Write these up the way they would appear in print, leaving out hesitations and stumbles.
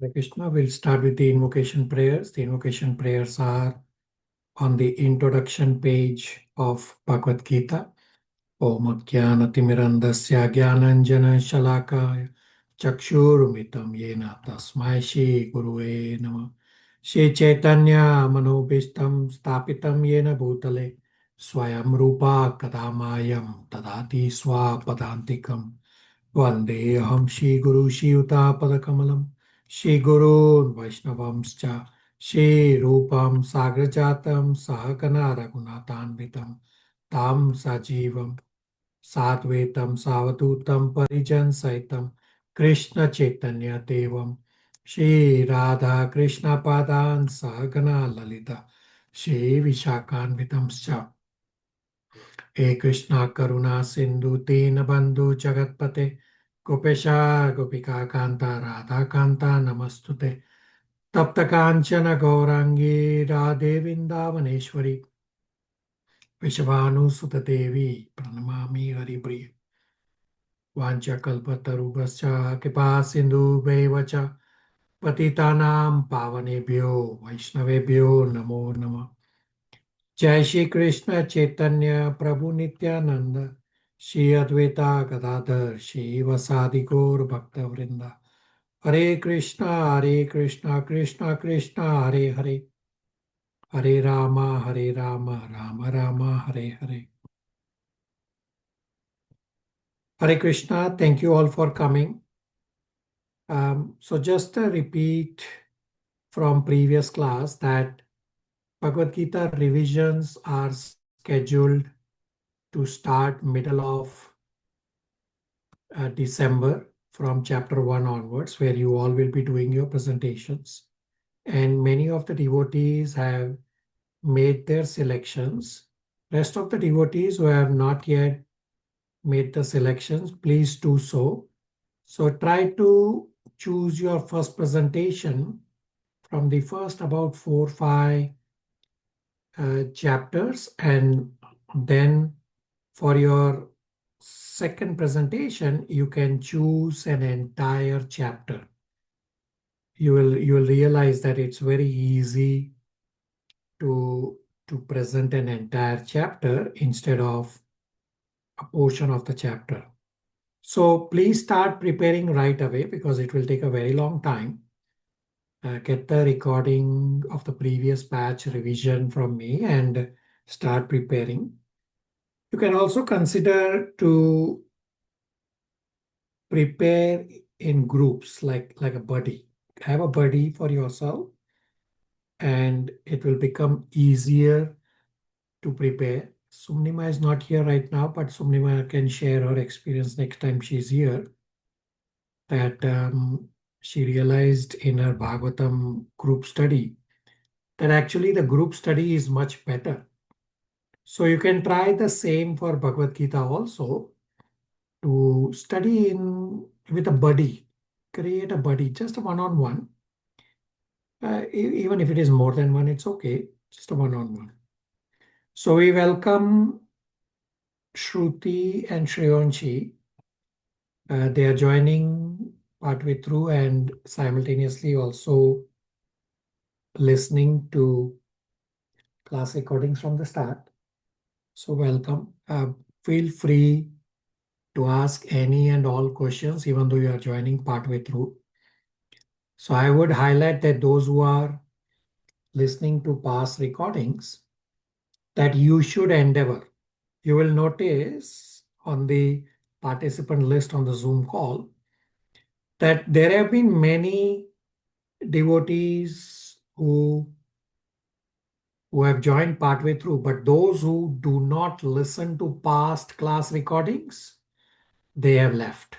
Hare Krishna. We'll start with the invocation prayers. The invocation prayers are on the introduction page of Bhagavad Gita. Om Jnanatimirandasya Jnananjana Shalakaya Chakshurumitam Yena Tasmai Shri Guruve Namah. Shri Chaitanya Manobishtam Stapitam Yena Bhutale Swayam Rupa Kadamayam Tadati Swapadantikam Vandeham Shri Guru Shri Padakamalam Shri Guru Vaishnavamscha Shri Rupam Sagrajatam Sahakana Raghunatanvitam Tam Sajivam Sadvetam Savadutam Parijan Saitam Krishna Chaitanya Devam Shri Radha Krishna Padan Sahagana Lalita Shri Vishakhanvitamscha He Krishna Karuna Sindhu Dinabandhu Jagatpate Gopesha Gopika Kanta Radha Kanta Namastute Tapta Kanchana Gaurangi Radhe Vrindavaneshwari Vishavanu Sutta Devi Pranamami Haripriya Vanchakalpatarubhascha Kripa Sindhu Bevacha Patitanam Pavanebhyo Vaishnavebhyo Namo Namah Jai Shri Krishna Chaitanya Prabhu Nityananda Shri Advaita Gadadhar Shri Vasadi Gaur Bhakta Vrinda Hare Krishna Krishna Krishna Hare Hare Hare Rama Rama Rama Hare Hare. Hare Krishna, thank you all for coming. So just a repeat from previous class that Bhagavad Gita revisions are scheduled to start middle of December from chapter 1 onwards, where you all will be doing your presentations. And many of the devotees have made their selections. Rest of the devotees who have not yet made the selections, please do so. So try to choose your first presentation from the first about 4-5 chapters, and then for your second presentation you can choose an entire chapter. You will realize that it's very easy to present an entire chapter instead of a portion of the chapter. So please start preparing right away because it will take a very long time. Get the recording of the previous batch revision from me and start preparing. You can also consider to prepare in groups like a buddy. Have a buddy for yourself and it will become easier to prepare. Sumnima is not here right now, but Sumnima can share her experience next time she's here. That she realized in her Bhagavatam group study that actually the group study is much better. So you can try the same for Bhagavad Gita also, to study with a buddy. Create a buddy, just a one-on-one. Even if it is more than one, it's okay. Just a one-on-one. So we welcome Shruti and Shreyonshi. They are joining partway through and simultaneously also listening to class recordings from the start. So welcome. Feel free to ask any and all questions, even though you are joining partway through. So I would highlight that those who are listening to past recordings, that you should endeavor. You will notice on the participant list on the Zoom call that there have been many devotees who have joined partway through, but those who do not listen to past class recordings, they have left.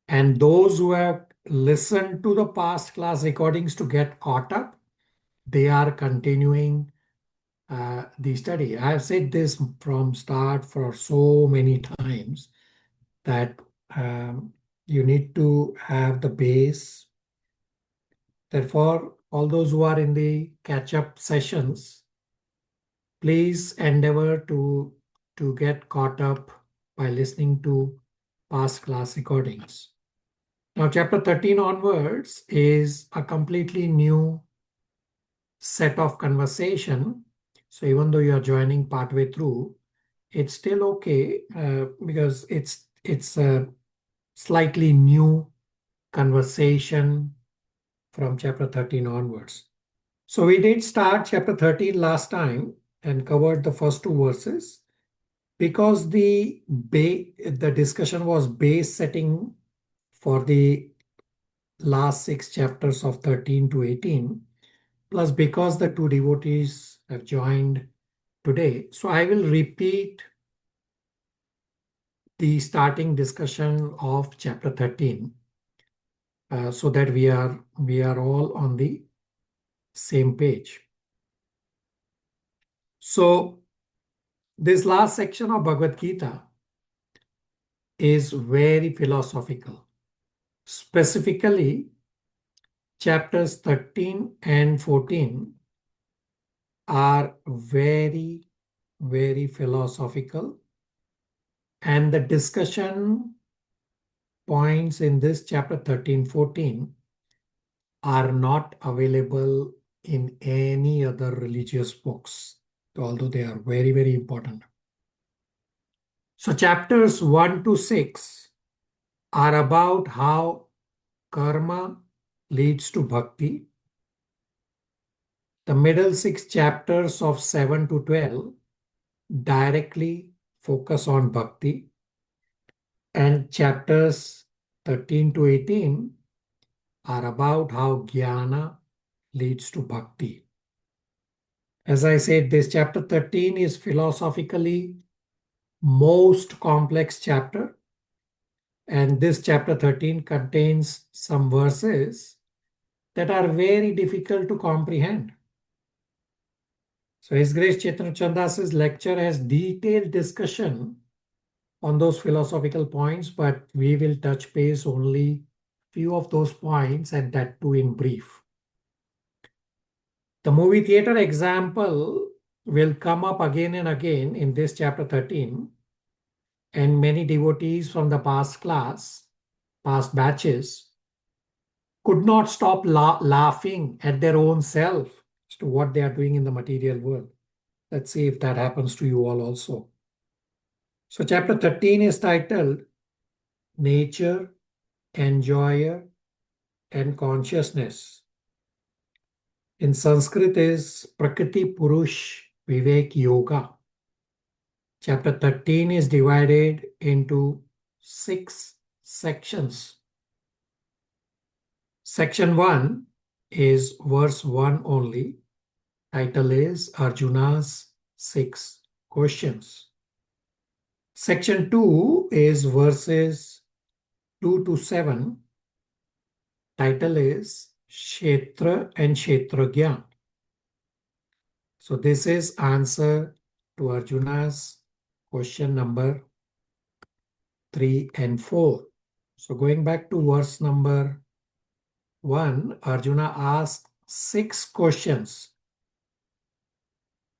And those who have listened to the past class recordings to get caught up, they are continuing the study. I have said this from start for so many times that you need to have the base. Therefore, all those who are in the catch-up sessions, please endeavor to get caught up by listening to past class recordings. Now, chapter 13 onwards is a completely new set of conversation. So even though you are joining partway through, it's still okay because it's a slightly new conversation from chapter 13 onwards. So we did start chapter 13 last time and covered the first two verses because the discussion was base setting for the last six chapters of 13 to 18, plus because the two devotees have joined today. So I will repeat the starting discussion of chapter 13 so that we are all on the same page. So this last section of Bhagavad Gita is very philosophical. Specifically, chapters 13 and 14 are very, very philosophical. And the discussion points in this chapter 13-14 are not available in any other religious books, although they are very, very important. So chapters 1 to 6 are about how karma leads to bhakti. The middle six chapters of 7 to 12 directly focus on bhakti. And chapters 13 to 18 are about how jnana leads to bhakti. As I said, this chapter 13 is philosophically most complex chapter. And this chapter 13 contains some verses that are very difficult to comprehend. So His Grace Chaitanya Chandas's lecture has detailed discussion on those philosophical points, but we will touch base only few of those points, and that too in brief. The movie theater example will come up again and again in this chapter 13, and many devotees from the past batches, could not stop laughing at their own self as to what they are doing in the material world. Let's see if that happens to you all also. So chapter 13 is titled Nature, Enjoyer, and Consciousness. In Sanskrit is Prakriti Purush Vivek Yoga. Chapter 13 is divided into 6 sections. Section 1 is verse 1 only. Title is Arjuna's 6 questions. Section 2 is verses 2 to 7. Title is Kshetra and Kshetragya. So this is answer to Arjuna's question number 3 and 4. So going back to verse number 1, Arjuna asked 6 questions.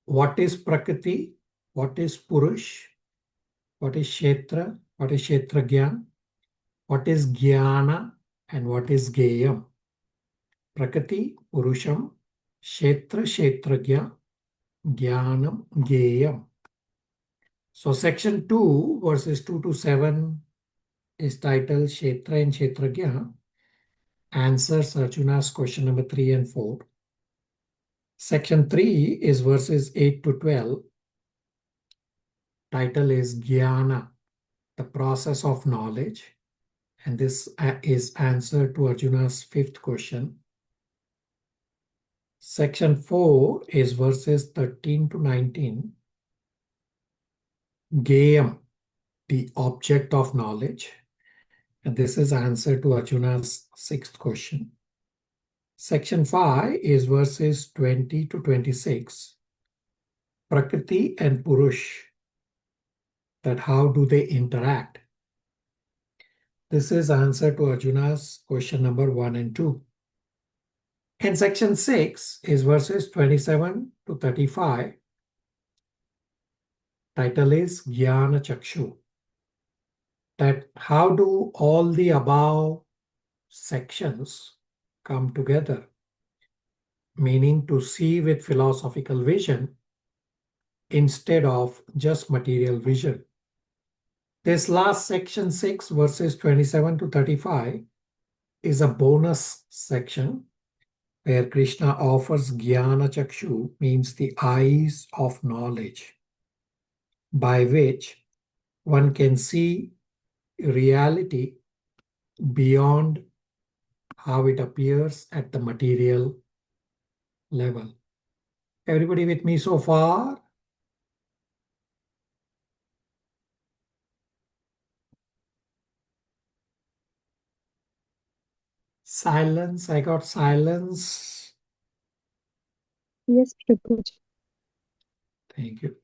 What is Prakriti? What is Purush? What is Kshetra? What is Kshetragyan? What is Jnana? And what is Geyam? Prakriti, Purusham, Kshetra, Kshetragya, Jnanam, Geyam. So section 2, verses 2 to 7 is titled Kshetra and Kshetragya. Answers Arjuna's question number 3 and 4. Section 3 is verses 8 to 12. Title is Jnana, the process of knowledge. And this is answer to Arjuna's 5th question. Section 4 is verses 13 to 19. Geyam, the object of knowledge. And this is answer to Arjuna's 6th question. Section 5 is verses 20 to 26. Prakriti and Purush, that how do they interact? This is answer to Arjuna's question number 1 and 2. And section 6 is verses 27 to 35. Title is Jnana Chakshu. That how do all the above sections come together, meaning to see with philosophical vision instead of just material vision. This last section 6 verses 27 to 35 is a bonus section where Krishna offers Jnana Chakshu, means the eyes of knowledge, by which one can see reality beyond how it appears at the material level. Everybody with me so far? Silence. I got silence. Yes, Prabhuji. Thank you.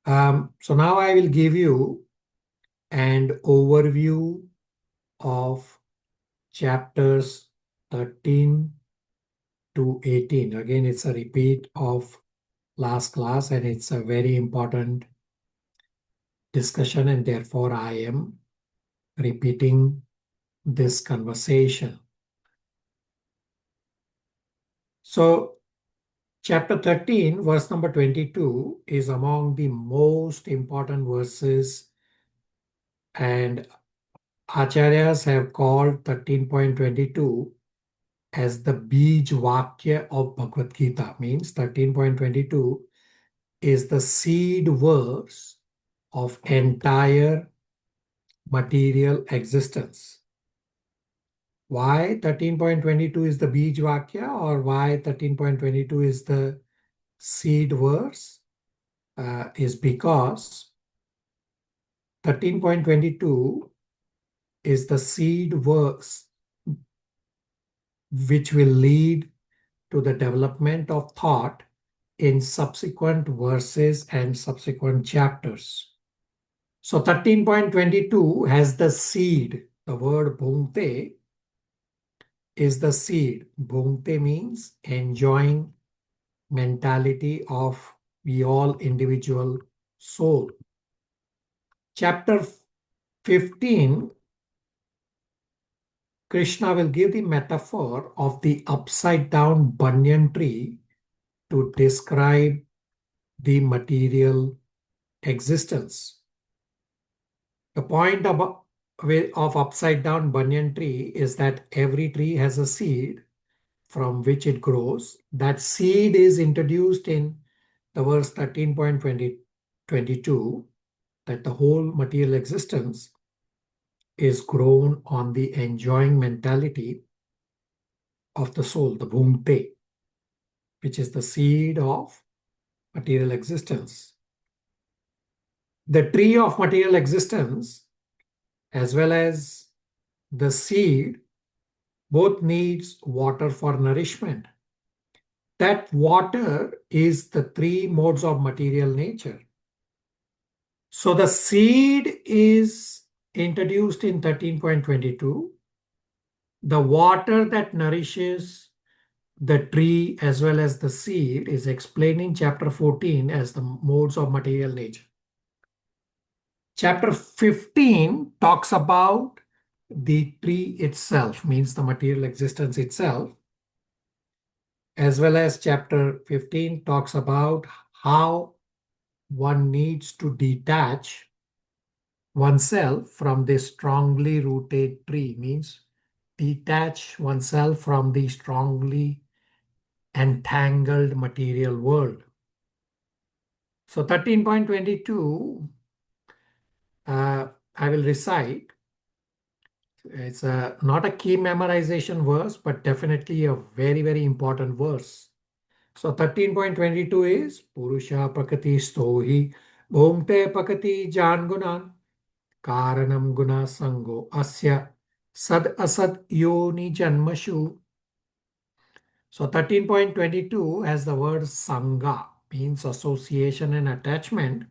So now I will give you an overview of chapters 13 to 18. Again, it's a repeat of last class and it's a very important discussion, and therefore I am repeating this conversation. So chapter 13, verse number 22 is among the most important verses, and Acharyas have called 13.22 as the Bij Vakya of Bhagavad Gita. Means 13.22 is the seed verse of entire material existence. Why 13.22 is the Bij Vakya, or why 13.22 is the seed verse? Is because 13.22 is the seed verse which will lead to the development of thought in subsequent verses and subsequent chapters. So 13.22 has the seed. The word bhungte is the seed. Bhungte means enjoying mentality of the all individual soul. Chapter 15, Krishna will give the metaphor of the upside down banyan tree to describe the material existence. The point of upside down banyan tree is that every tree has a seed from which it grows. That seed is introduced in the verse 13.22, that the whole material existence is grown on the enjoying mentality of the soul, the bhumte, which is the seed of material existence. The tree of material existence, as well as the seed, both needs water for nourishment. That water is the three modes of material nature. So the seed is introduced in 13.22. The water that nourishes the tree as well as the seed is explained in chapter 14 as the modes of material nature. Chapter 15 talks about the tree itself, means the material existence itself, as well as chapter 15 talks about how one needs to detach oneself from this strongly rooted tree, means detach oneself from the strongly entangled material world. So 13.22, I will recite. It's not a key memorization verse, but definitely a very, very important verse. So 13.22 is Purusha Prakati Stohi Bhumte Pakati Jan Gunan Karanam Guna Sango Asya Sad Asad Yoni Janmashu. So 13.22 has the word Sangha, means association and attachment,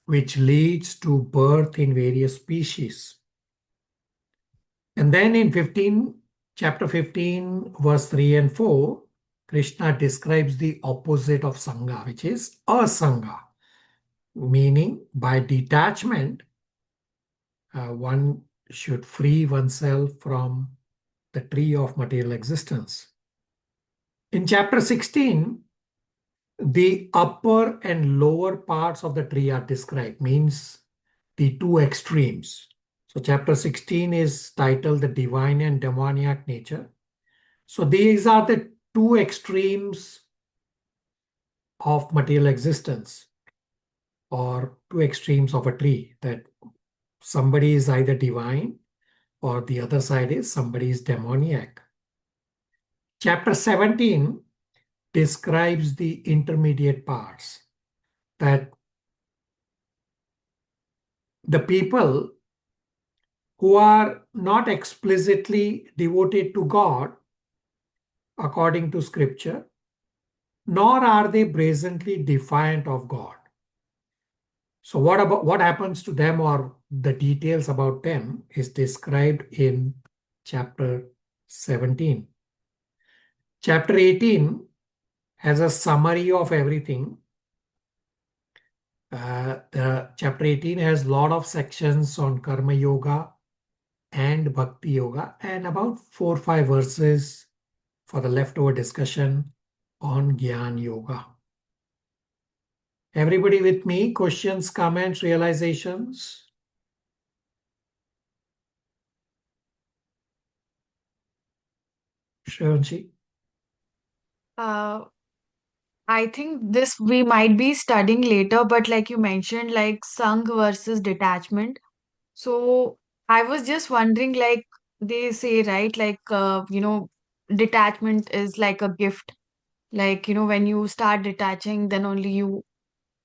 which leads to birth in various species. And then in chapter 15, verse 3 and 4, Krishna describes the opposite of Sangha, which is Asangha, meaning by detachment, one should free oneself from the tree of material existence. In chapter 16, the upper and lower parts of the tree are described, means the two extremes. So chapter 16 is titled The Divine and Demoniac Nature. So these are the two extremes of material existence, or two extremes of a tree, that somebody is either divine or the other side is somebody is demoniac. Chapter 17 describes the intermediate parts, that the people who are not explicitly devoted to God according to scripture, nor are they brazenly defiant of God. So what happens to them, or the details about them, is described in chapter 17. Chapter 18 has a summary of everything. The chapter 18 has a lot of sections on karma yoga and bhakti yoga, and about 4 or 5 verses for the leftover discussion on Gyan Yoga. Everybody with me? Questions, comments, realizations? Shravanshi? Uh, I think this we might be studying later, but like you mentioned, like Sangh versus detachment. So I was just wondering, like they say, right? Like, detachment is like a gift. Like, when you start detaching, then only you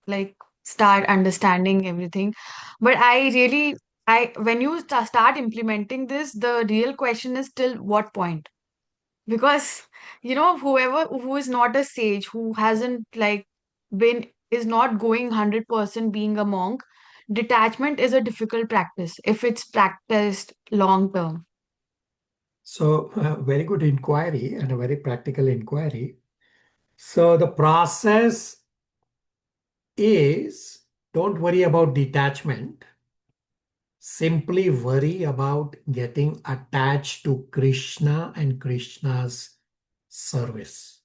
like start understanding everything. But when you start implementing this, the real question is till what point? Because whoever who is not a sage, who hasn't like been is not going 100% being a monk, detachment is a difficult practice if it's practiced long term. So, very good inquiry and a very practical inquiry. So, the process is, don't worry about detachment. Simply worry about getting attached to Krishna and Krishna's service.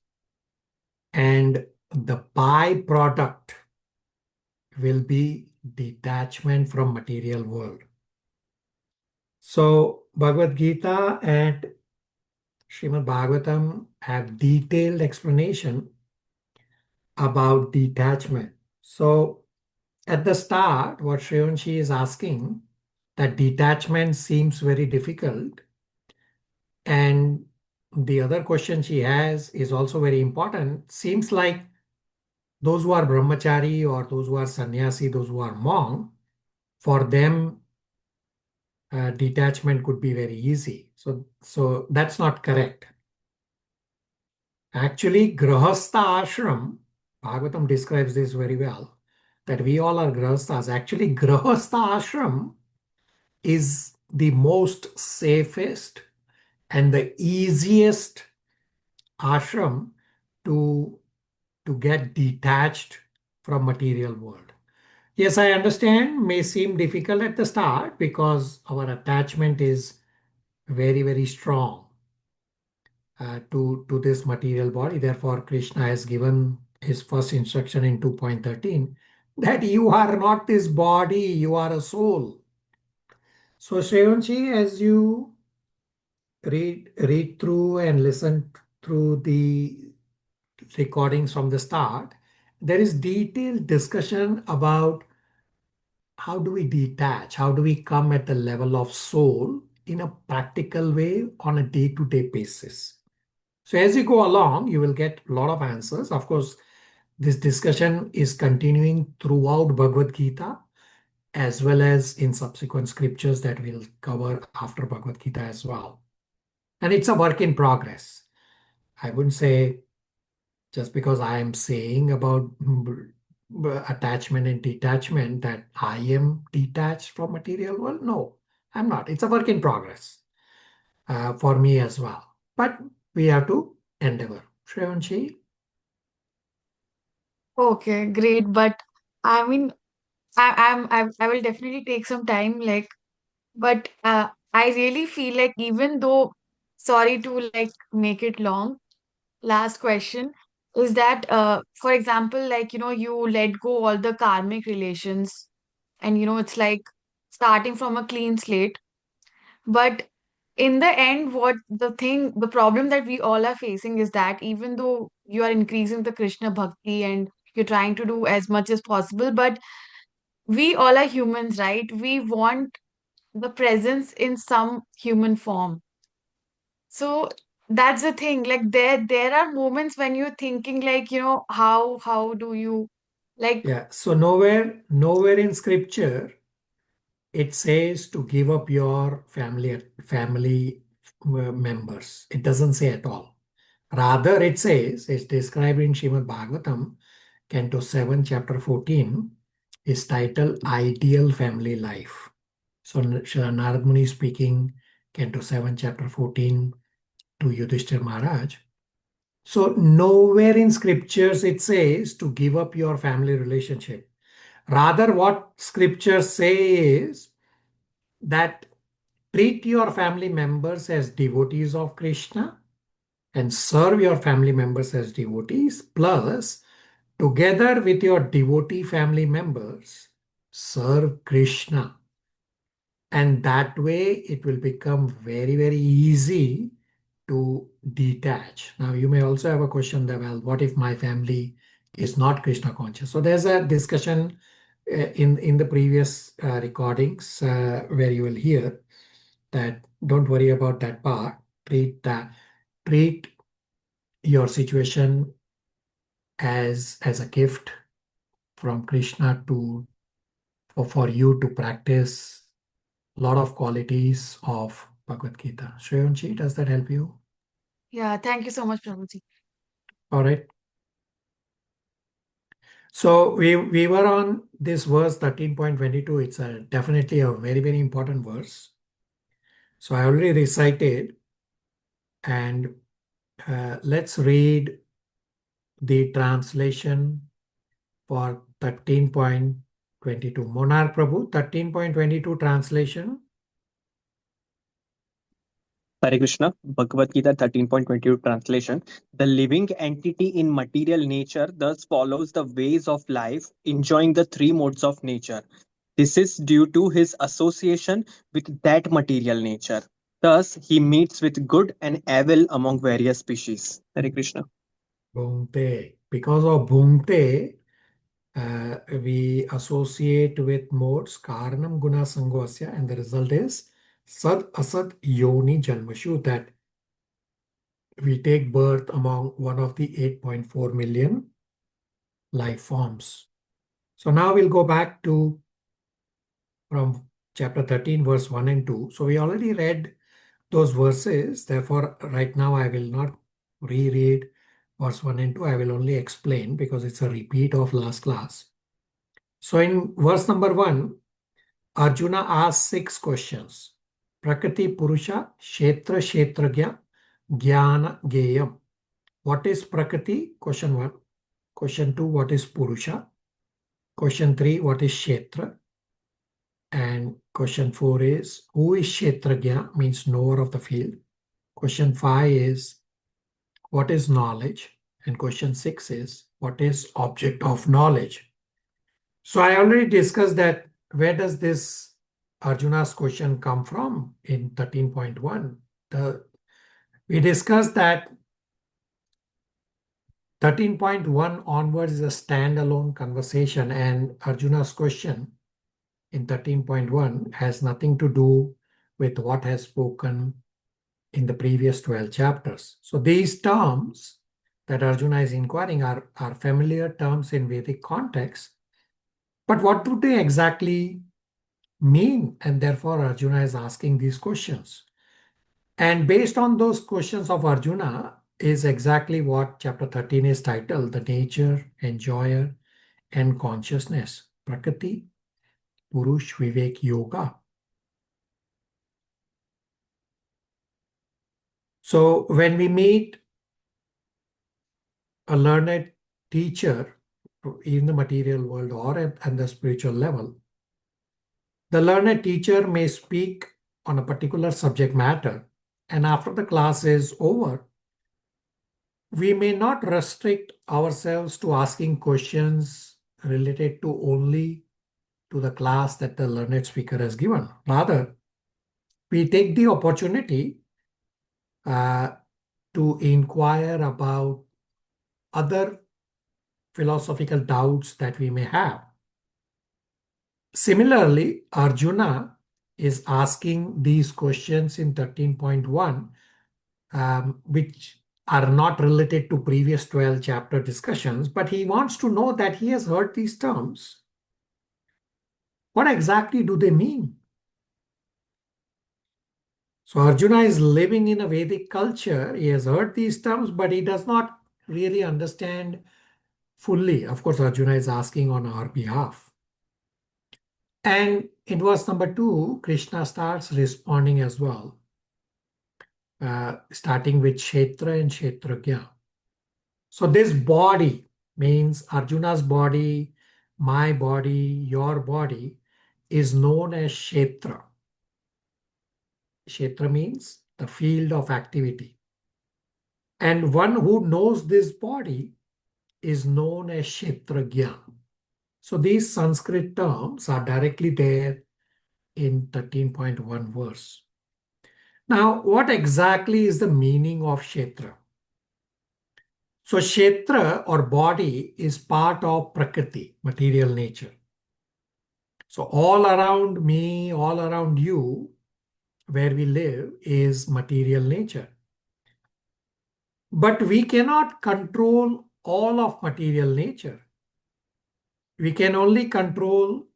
And the byproduct will be detachment from material world. So Bhagavad Gita and Srimad Bhagavatam have detailed explanation about detachment. So at the start, what Shreyanshi is asking, that detachment seems very difficult. And the other question she has is also very important. Seems like those who are brahmachari or those who are sannyasi, those who are monk, for them, detachment could be very easy. So that's not correct. Actually, grahastha ashram, Bhagavatam describes this very well, that we all are grahasthas. Actually, grahastha ashram is the most safest and the easiest ashram to get detached from material world. Yes, I understand, may seem difficult at the start because our attachment is very, very strong to this material body. Therefore, Krishna has given his first instruction in 2.13 that you are not this body, you are a soul. So, Shreyanshi, as you read through and listen through the recordings from the start, there is detailed discussion about how do we detach, how do we come at the level of soul in a practical way on a day-to-day basis. So as you go along, you will get a lot of answers. Of course, this discussion is continuing throughout Bhagavad Gita as well as in subsequent scriptures that we'll cover after Bhagavad Gita as well. And it's a work in progress. I wouldn't say just because I am saying about attachment and detachment that I am detached from material world. No, I'm not. It's a work in progress for me as well. But we have to endeavor. Shreyanshi? Okay, great. But I mean, I will definitely take some time. Like But I really feel like, even though, sorry to like make it long, last question is that, for example, like, you let go all the karmic relations, and it's like starting from a clean slate. But in the end, the problem that we all are facing is that, even though you are increasing the Krishna bhakti and you're trying to do as much as possible, but we all are humans, right? We want the presence in some human form. So that's the thing. Like, there are moments when you're thinking, like, how do you, like, Yeah. So nowhere in scripture it says to give up your family members. It doesn't say at all. Rather, it says, it's described in Srimad Bhagavatam, Canto 7, Chapter 14, is titled Ideal Family Life. So Srila Narad Muni speaking, Canto 7, Chapter 14 to Yudhishthir Maharaj. So nowhere in scriptures it says to give up your family relationship. Rather, what scriptures say is that treat your family members as devotees of Krishna and serve your family members as devotees, plus together with your devotee family members, serve Krishna. And that way it will become very, very easy to detach. Now, you may also have a question that, well, what if my family is not Krishna conscious? So there's a discussion in the previous recordings where you will hear that don't worry about that part. Treat your situation as a gift from Krishna for you to practice a lot of qualities of Bhagavad Gita. Shreyanshi, does that help you? yeah, thank you so much, Prabhuji. All right. So we were on this verse 13.22. It's definitely a very, very important verse. So I already recited, and let's read the translation for 13.22. Monar Prabhu, 13.22 translation. Hare Krishna, Bhagavad Gita 13.22 translation. The living entity in material nature thus follows the ways of life, enjoying the three modes of nature. This is due to his association with that material nature. Thus, he meets with good and evil among various species. Hare Krishna. Bhungte. Because of Bhungte, we associate with modes Karanam Guna Sangosya, and the result is Sad Asad Yoni Janmashu, that we take birth among one of the 8.4 million life forms. So now we'll go back to from chapter 13, verse 1 and 2. So we already read those verses. Therefore, right now I will not reread verse 1 and 2. I will only explain because it's a repeat of last class. So in verse number 1, Arjuna asks 6 questions. Prakriti Purusha Kshetra Kshetragya Jnana Geyam. What is Prakriti? Question 1. Question 2, what is Purusha? Question 3, what is Kshetra? And question 4 is, who is Kshetragya? Means knower of the field. Question 5 is, what is knowledge? And question 6 is, what is object of knowledge? So I already discussed that where does this Arjuna's question come from in 13.1. We discussed that 13.1 onwards is a standalone conversation, and Arjuna's question in 13.1 has nothing to do with what has spoken in the previous 12 chapters. So these terms that Arjuna is inquiring are familiar terms in Vedic context, but what do they exactly mean? And therefore Arjuna is asking these questions. And based on those questions of Arjuna is exactly what chapter 13 is titled, the nature, enjoyer, and consciousness, Prakriti, Purush, Vivek, Yoga. So when we meet a learned teacher in the material world or at the spiritual level, The learned teacher may speak on a particular subject matter, and after the class is over, we may not restrict ourselves to asking questions related to only to the class that the learned speaker has given. Rather, we take the opportunity uh, to inquire about other philosophical doubts that we may have. Similarly, Arjuna is asking these questions in 13.1, which are not related to previous 12 chapter discussions, but he wants to know that he has heard these terms. What exactly do they mean? So Arjuna is living in a Vedic culture. He has heard these terms, but he does not really understand fully. Of course, Arjuna is asking on our behalf. And in verse number 2, Krishna starts responding as well, starting with Kshetra and Kshetragya. So this body means Arjuna's body, my body, your body is known as Kshetra. Kshetra means the field of activity. And one who knows this body is known as Kshetragya. So these Sanskrit terms are directly there in 13.1 verse. Now, what exactly is the meaning of Kshetra? So Kshetra or body is part of Prakriti, material nature. So all around me, all around you, where we live is material nature. But we cannot control all of material nature. We can only control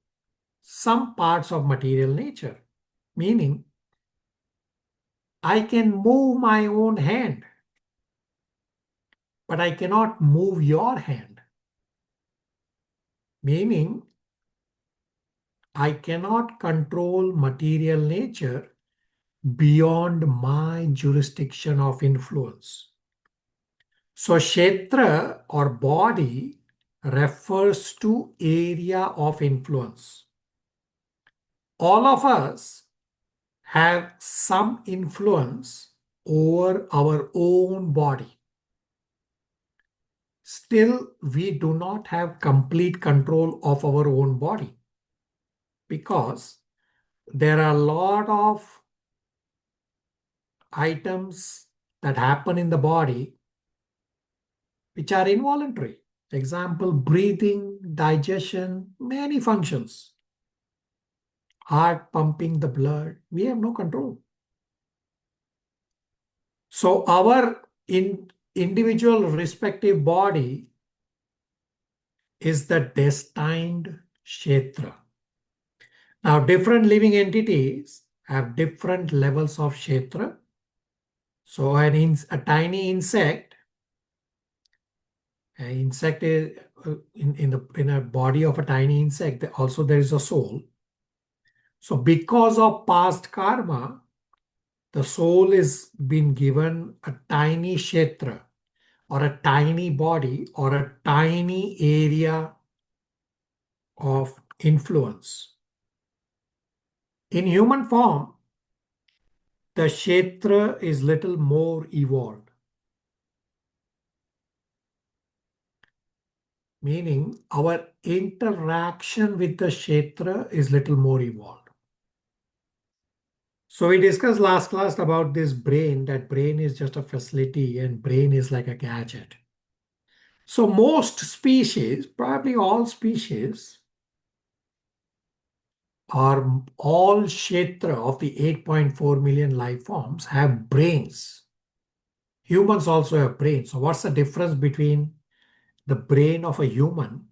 some parts of material nature, meaning I can move my own hand, but I cannot move your hand, meaning I cannot control material nature beyond my jurisdiction of influence. So Kshetra or body refers to area of influence. All of us have some influence over our own body. Still, we do not have complete control of our own body because there are a lot of items that happen in the body which are involuntary. Example, breathing, digestion, many functions. Heart pumping the blood, we have no control. So our individual respective body is the destined Kshetra. Now, different living entities have different levels of Kshetra. So a tiny insect, an insect is in a body of a tiny insect, also there is a soul. So because of past karma, the soul is been given a tiny kshetra or a tiny body or a tiny area of influence. In human form, the kshetra is little more evolved, meaning our interaction with the kshetra is little more evolved. So we discussed last class about this brain, that brain is just a facility and brain is like a gadget. So most species, probably all species, or all kshetra of the 8.4 million life forms have brains. Humans also have brains. So what's the difference between the brain of a human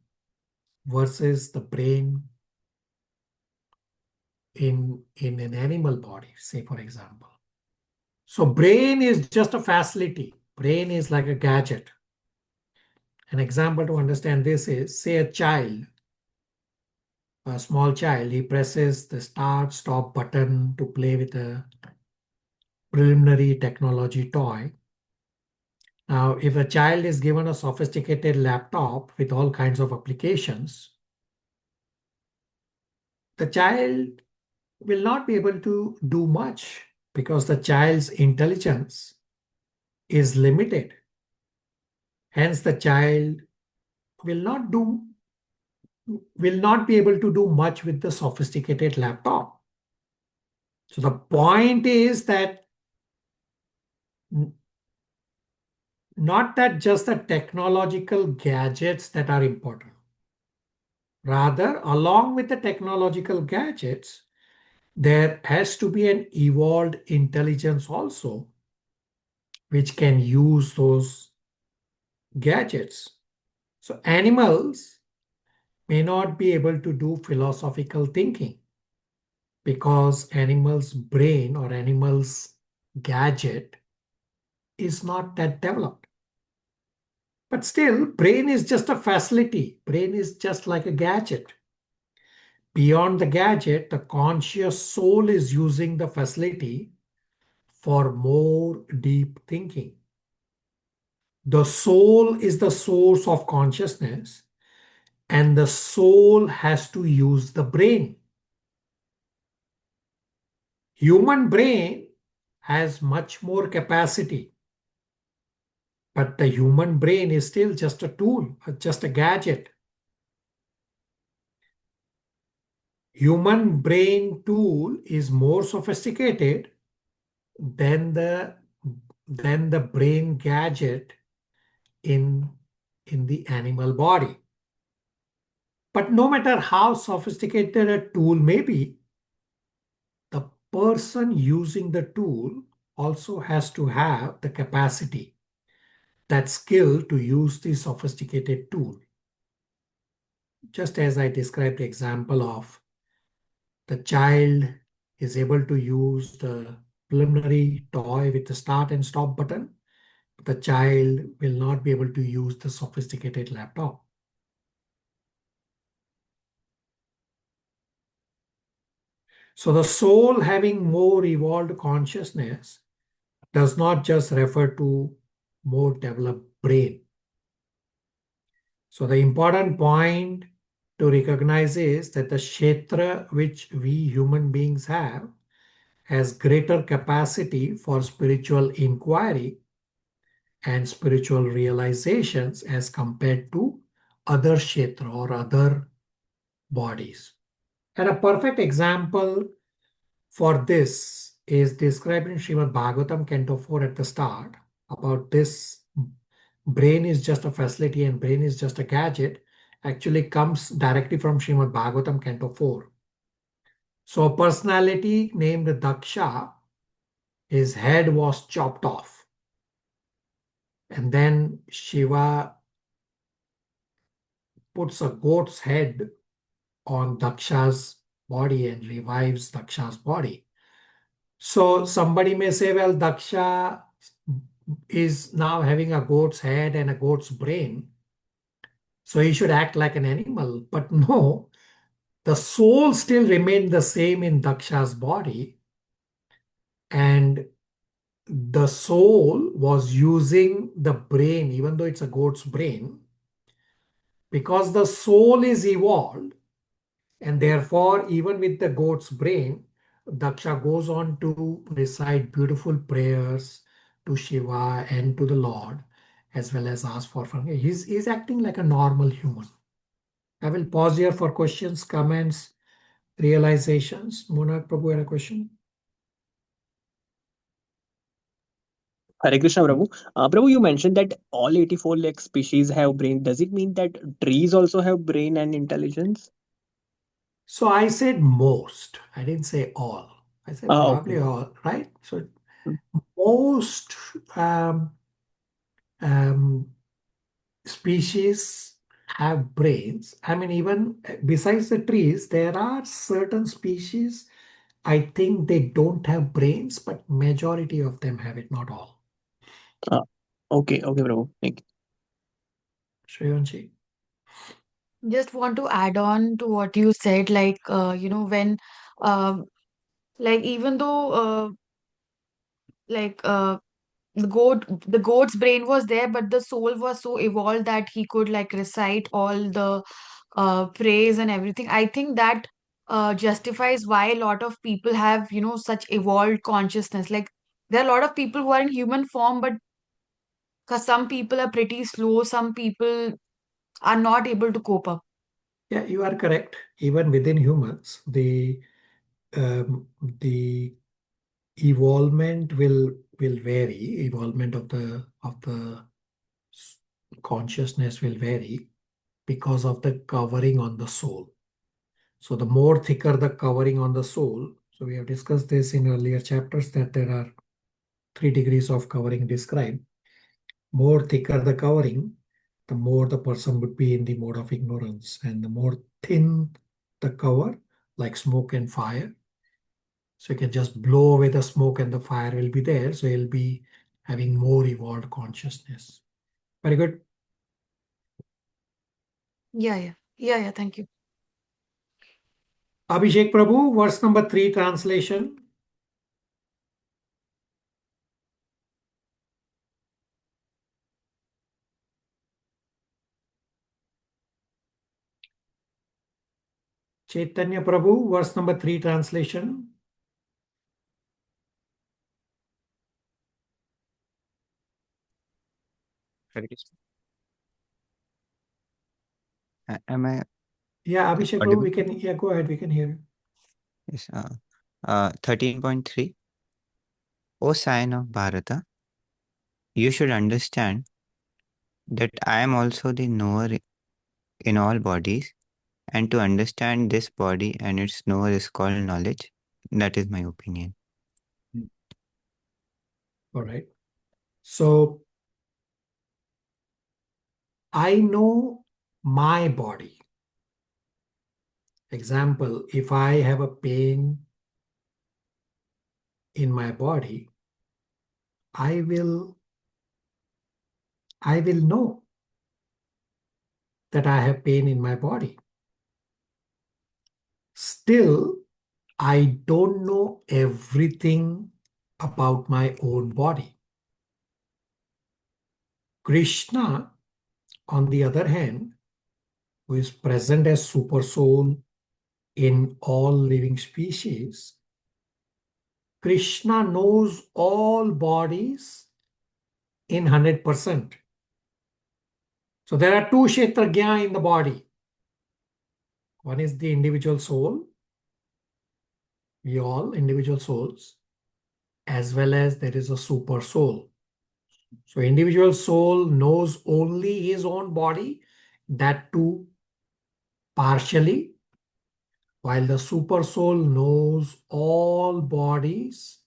versus the brain in an animal body, say for example? So brain is just a facility. Brain is like a gadget. An example to understand this is, say a small child, he presses the start, stop button to play with a preliminary technology toy. Now, if a child is given a sophisticated laptop with all kinds of applications, the child will not be able to do much because the child's intelligence is limited. Hence, the child will not be able to do much with the sophisticated laptop. So the point is that not that just the technological gadgets that are important. Rather, along with the technological gadgets, there has to be an evolved intelligence also, which can use those gadgets. So animals may not be able to do philosophical thinking because animal's brain or animal's gadget is not that developed. But still, brain is just a facility. Brain is just like a gadget. Beyond the gadget, the conscious soul is using the facility for more deep thinking. The soul is the source of consciousness, and the soul has to use the brain. Human brain has much more capacity, but the human brain is still just a tool, just a gadget. Human brain tool is more sophisticated than the brain gadget in the animal body. But no matter how sophisticated a tool may be, the person using the tool also has to have the capacity, that skill to use the sophisticated tool. Just as I described the example of the child is able to use the preliminary toy with the start and stop button, the child will not be able to use the sophisticated laptop. So the soul having more evolved consciousness does not just refer to more developed brain. So the important point to recognize is that the kshetra which we human beings have has greater capacity for spiritual inquiry and spiritual realizations as compared to other kshetra or other bodies. And a perfect example for this is described in Srimad Bhagavatam, Canto 4 at the start, about this brain is just a facility and brain is just a gadget, actually comes directly from Srimad Bhagavatam, Canto 4. So a personality named Daksha, his head was chopped off. And then Shiva puts a goat's head on Daksha's body and revives Daksha's body. So somebody may say, well, Daksha is now having a goat's head and a goat's brain, so he should act like an animal. But no, the soul still remained the same in Daksha's body, and the soul was using the brain, even though it's a goat's brain, because the soul is evolved, and therefore, even with the goat's brain, Daksha goes on to recite beautiful prayers to Shiva and to the Lord, as well as ask for forgiveness. He's acting like a normal human. I will pause here for questions, comments, realizations. Monarch Prabhu had a question. Hare Krishna, Prabhu. Prabhu, you mentioned that all 84 lakh species have brain. Does it mean that trees also have brain and intelligence? So I said most. I didn't say all. I said probably Okay. all, right? So Hmm. most um, species have brains. I mean, even besides the trees, there are certain species, I think they don't have brains, but majority of them have it, not all. Uh, okay, Prabhu. Thank you. Shreyanshi? Just want to add on to what you said, like when um like even though like the goat's brain was there, but the soul was so evolved that he could like recite all the praise and everything. I think that justifies why a lot of people have, such evolved consciousness. Like, there are a lot of people who are in human form, but because some people are pretty slow, some people are not able to cope up. Yeah, you are correct. Even within humans, the evolvement will vary. Evolvement of the consciousness will vary because of the covering on the soul. So the more thicker the covering on the soul, so we have discussed this in earlier chapters that there are 3 degrees of covering described. More thicker the covering, the more the person would be in the mode of ignorance, and the more thin the cover, like smoke and fire. So you can just blow away the smoke and the fire will be there. So you'll be having more evolved consciousness. Very good. Yeah, thank you. Abhishek Prabhu, verse number 3 translation. Chaitanya Prabhu, verse number 3 translation. Hare Krishna. Am I Yeah, Abhishek Prabhu, audible? we can, yeah, go ahead, we can hear you. Yes. 13.3. O sign of Bharata, you should understand that I am also the knower in all bodies, and to understand this body and its knower is called knowledge. That is my opinion. All right. So I know my body. Example, if I have a pain in my body, I will know that I have pain in my body. Still, I don't know everything about my own body. Krishna, on the other hand, who is present as super soul in all living species, Krishna knows all bodies in 100%. So there are two Kshetrajna in the body. One is the individual soul, we all individual souls, as well as there is a super soul. So individual soul knows only his own body, that too partially, while the super soul knows all bodies,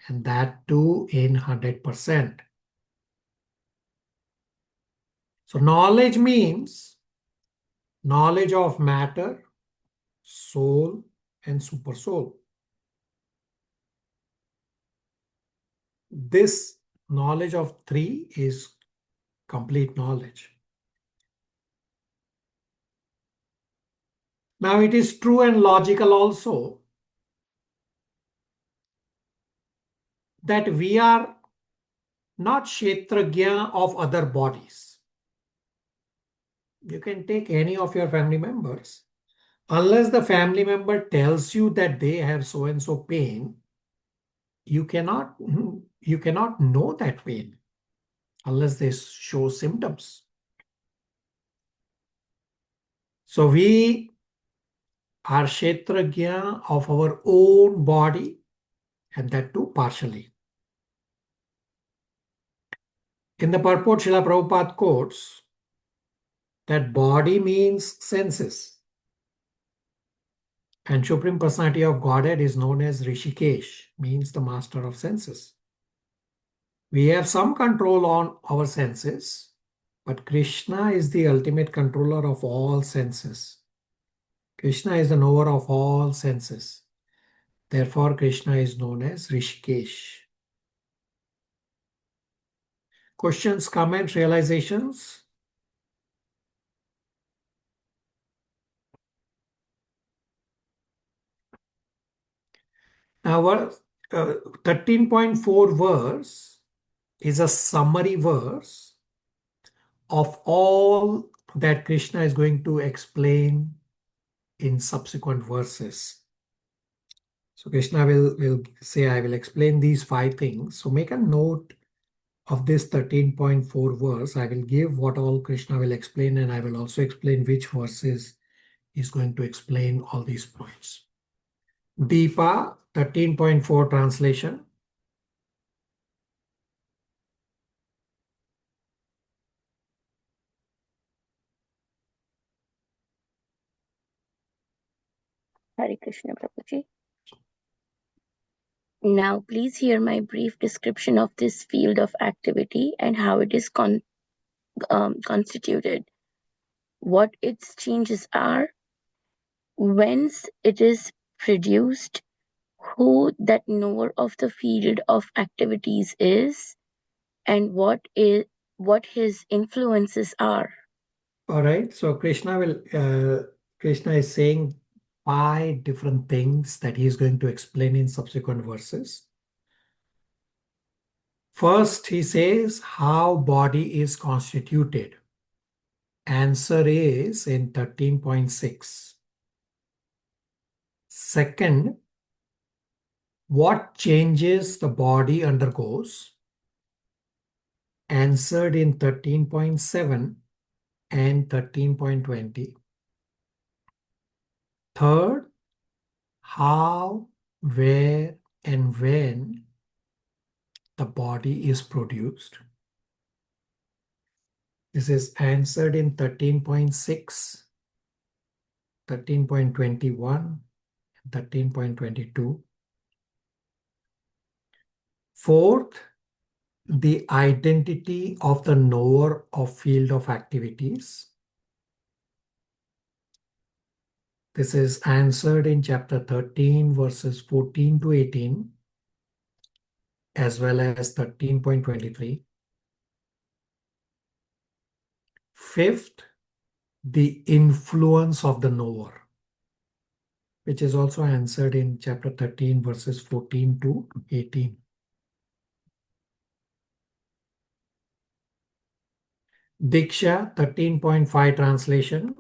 and that too in 100%. So knowledge means knowledge of matter, soul, and super soul. This knowledge of three is complete knowledge. Now it is true and logical also that we are not Kshetrajna of other bodies. You can take any of your family members. Unless the family member tells you that they have so and so pain, you cannot know that pain unless they show symptoms. So we are Kshetrajna of our own body, and that too partially. In the purport, Srila Prabhupada quotes that body means senses, and Supreme Personality of Godhead is known as Rishikesh, means the master of senses. We have some control on our senses, but Krishna is the ultimate controller of all senses. Krishna is the knower of all senses. Therefore, Krishna is known as Rishikesh. Questions, comments, realizations? Now, 13.4 verse is a summary verse of all that Krishna is going to explain in subsequent verses. So Krishna will say, I will explain these 5 things. So make a note of this 13.4 verse. I will give what all Krishna will explain, and I will also explain which verses is going to explain all these points. Deepa, 13.4 translation. Hare Krishna, Prabhuji. Now, please hear my brief description of this field of activity and how it is constituted, what its changes are, whence it is produced, who that knower of the field of activities is, and what his influences are. All right. So Krishna is saying 5 different things that he is going to explain in subsequent verses. First, he says how body is constituted. Answer is in 13.6. Second, what changes the body undergoes? Answered in 13.7 and 13.20. Third, how, where, and when the body is produced. This is answered in 13.6, 13.21, 13.22. Fourth, the identity of the knower of field of activities. This is answered in chapter 13, verses 14 to 18, as well as 13.23. Fifth, the influence of the knower, which is also answered in chapter 13, verses 14 to 18. Diksha, 13.5 translation.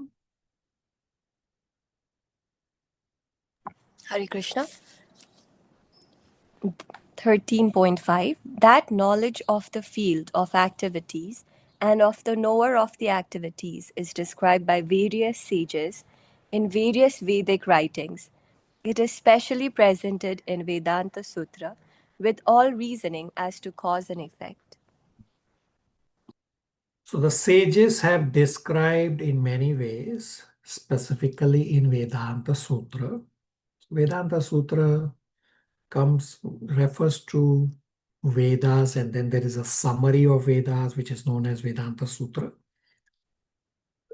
Hare Krishna. 13.5 That knowledge of the field of activities and of the knower of the activities is described by various sages in various Vedic writings. It is specially presented in Vedanta Sutra with all reasoning as to cause and effect. So the sages have described in many ways, specifically in Vedanta Sutra. Vedanta Sutra refers to Vedas, and then there is a summary of Vedas, which is known as Vedanta Sutra.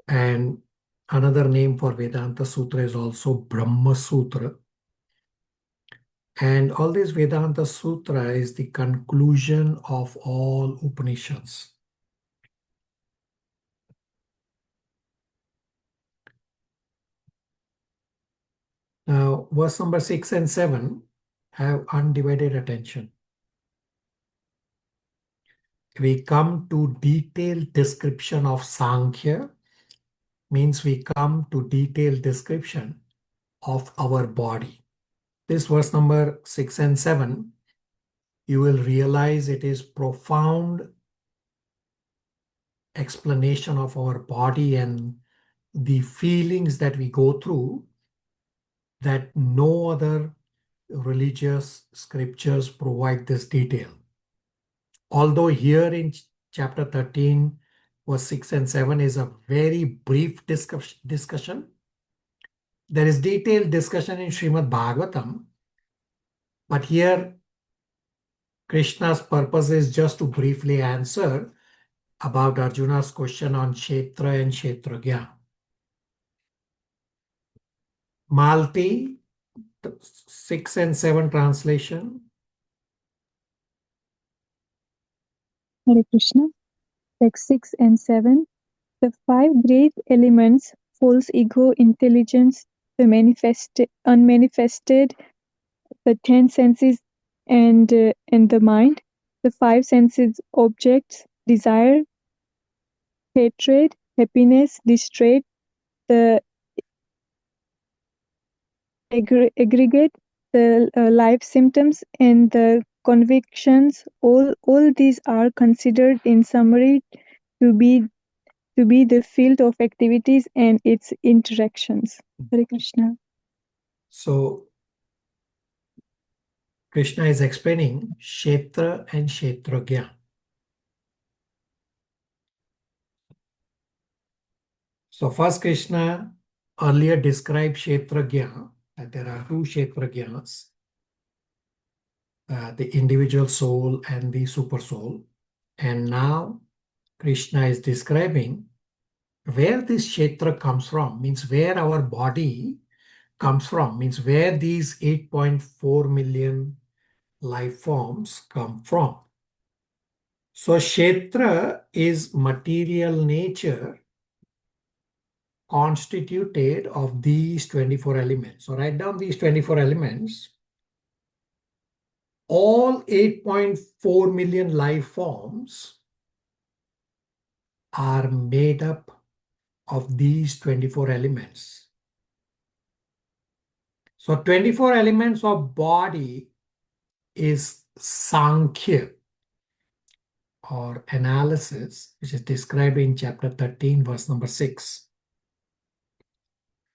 And another name for Vedanta Sutra is also Brahma Sutra. And all this Vedanta Sutra is the conclusion of all Upanishads. Now, verse number 6 and 7 have undivided attention. We come to detailed description of Sankhya, means we come to detailed description of our body. This verse number 6 and 7, you will realize it is profound explanation of our body and the feelings that we go through that no other religious scriptures provide this detail. Although here in chapter 13, verse 6 and 7 is a very brief discussion, there is detailed discussion in Srimad Bhagavatam, but here Krishna's purpose is just to briefly answer about Arjuna's question on Kshetra and Kshetragya. Malti, 6 and 7 translation. Hare Krishna. Text 6 and 7. The 5 great elements, false ego, intelligence, the unmanifested, the 10 senses, and the mind, the 5 senses objects, desire, hatred, happiness, distress, the aggregate the life symptoms and the convictions. All these are considered in summary to be the field of activities and its interactions. Hare Krishna. So Krishna is explaining Kshetra and Kshetragya. So first Krishna earlier described Kshetragya, that there are two Kshetragyas, the individual soul and the super soul. And now Krishna is describing where this Kshetra comes from, means where our body comes from, means where these 8.4 million life forms come from. So Kshetra is material nature constituted of these 24 elements. So write down these 24 elements. All 8.4 million life forms are made up of these 24 elements. So 24 elements of body is Sankhya or analysis, which is described in chapter 13, verse number 6.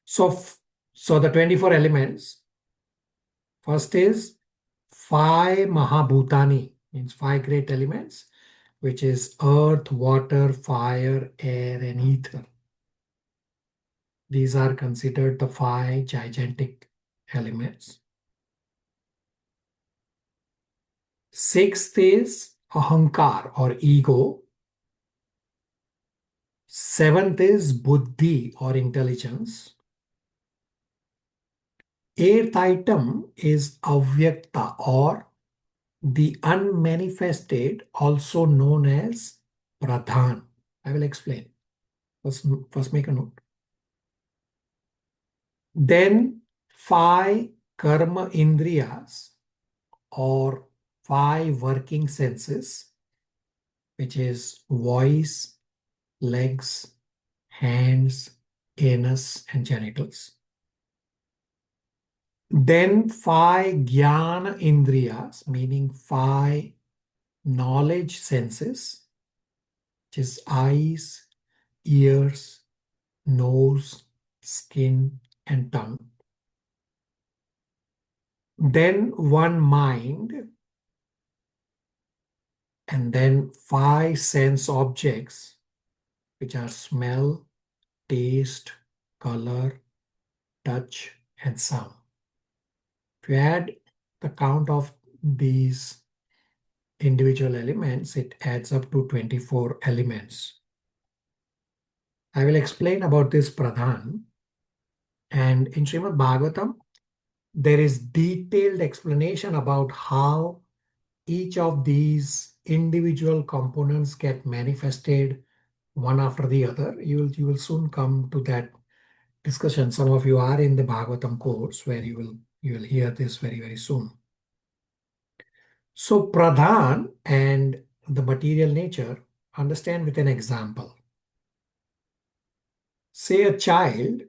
So the 24 elements, first is 5 Mahabhutani, means 5 great elements, which is earth, water, fire, air, and ether. These are considered the 5 gigantic elements. Sixth is Ahankar or ego. Seventh is Buddhi or intelligence. Eighth item is Avyakta or the unmanifested, also known as Pradhan. I will explain. First make a note. Then 5 karma indriyas or 5 working senses, which is voice, legs, hands, anus, and genitals. Then 5 jnana indriyas, meaning 5 knowledge senses, which is eyes, ears, nose, skin, and tongue. Then 1 mind, and then 5 sense objects, which are smell, taste, color, touch, and sound. If you add the count of these individual elements, it adds up to 24 elements. I will explain about this Pradhan. And in Srimad Bhagavatam, there is detailed explanation about how each of these individual components get manifested one after the other. You will soon come to that discussion. Some of you are in the Bhagavatam course where you will hear this very, very soon. So Pradhan and the material nature, understand with an example. Say a child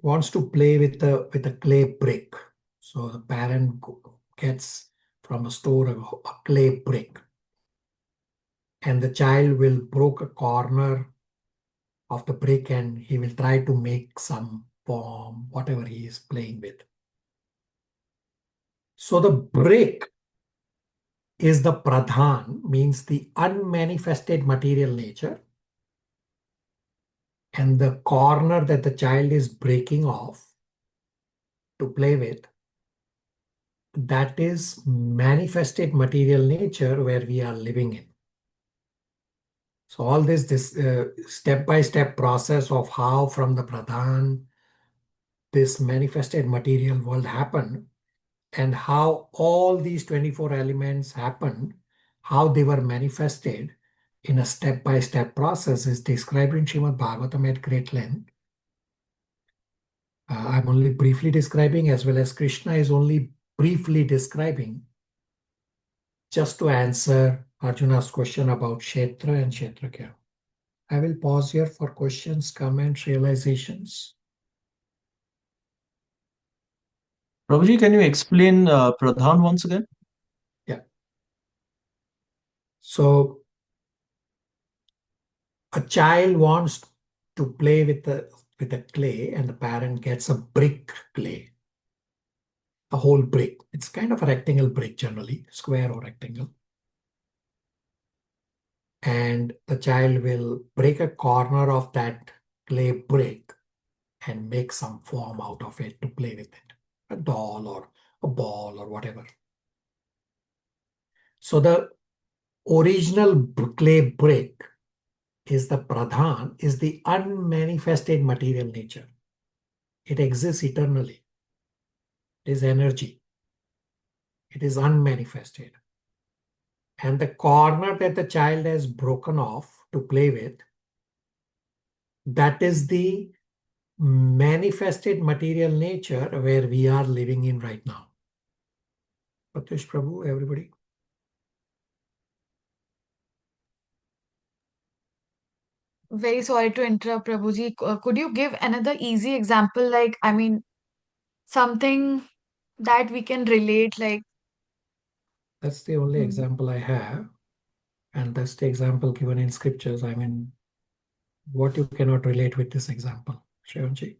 wants to play with a clay brick. So the parent gets from a store a clay brick. And the child will broke a corner of the brick and he will try to make some form, whatever he is playing with. So the brick is the pradhan, means the unmanifested material nature. And the corner that the child is breaking off to play with, that is manifested material nature where we are living in. So all this step-by-step process of how from the pradhan this manifested material world happened and how all these 24 elements happened, how they were manifested in a step-by-step process is described in Srimad Bhagavatam at great length. I'm only briefly describing, as well as Krishna is only briefly describing, just to answer Arjuna's question about Kshetra and Kshetragya. I will pause here for questions, comments, realizations. Prabhuji, can you explain Pradhan once again? Yeah. So a child wants to play with the clay, and the parent gets a brick clay, a whole brick. It's kind of a rectangle brick, generally square or rectangle. And the child will break a corner of that clay brick and make some form out of it to play with it, a doll or a ball or whatever. So the original clay brick is the pradhan, is the unmanifested material nature. It exists eternally. It is energy. It is unmanifested. And the corner that the child has broken off to play with, that is the manifested material nature where we are living in right now. Pratush Prabhu, everybody. Very sorry to interrupt, Prabhuji. Could you give another easy example, like, I mean, something that we can relate, like, That's the only mm, example I have. And that's the example given in scriptures. I mean, what you cannot relate with this example, Shreyanji?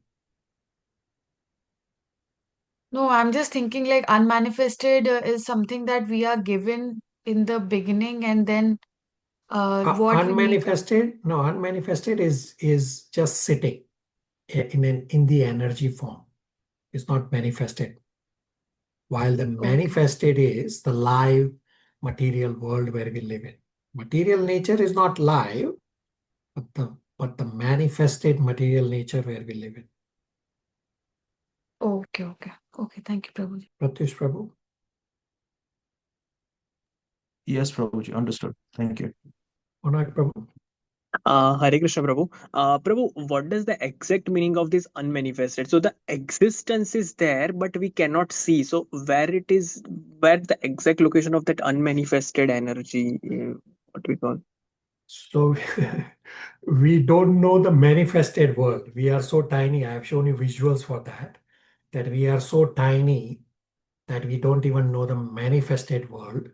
no, I'm just thinking like unmanifested is something that we are given in the beginning, and then what we need. Unmanifested? No, unmanifested is just sitting in the energy form. It's not manifested. While the Okay. manifested is the live material world where we live in. Material nature is not live, but the manifested material nature where we live in. Okay, okay. Okay, thank you, Prabhuji. Pratyush Prabhu. Yes, Prabhuji, understood. Thank you. Onak Prabhu. Hare Krishna Prabhu. Prabhu, what does the exact meaning of this unmanifested? So the existence is there, but we cannot see. So where the exact location of that unmanifested energy, what we call? So we don't know the manifested world. We are so tiny. I have shown you visuals for that we are so tiny that we don't even know the manifested world.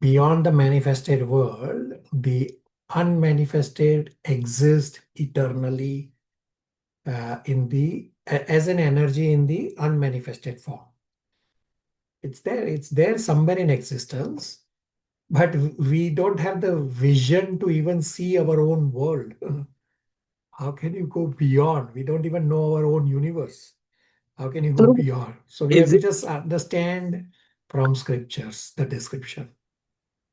Beyond the manifested world, the unmanifested exists eternally as an energy in the unmanifested form. It's there somewhere in existence, but we don't have the vision to even see our own world. How can you go beyond? We don't even know our own universe. How can you So go Prabhu, beyond? So we have is to it just understand from scriptures the description.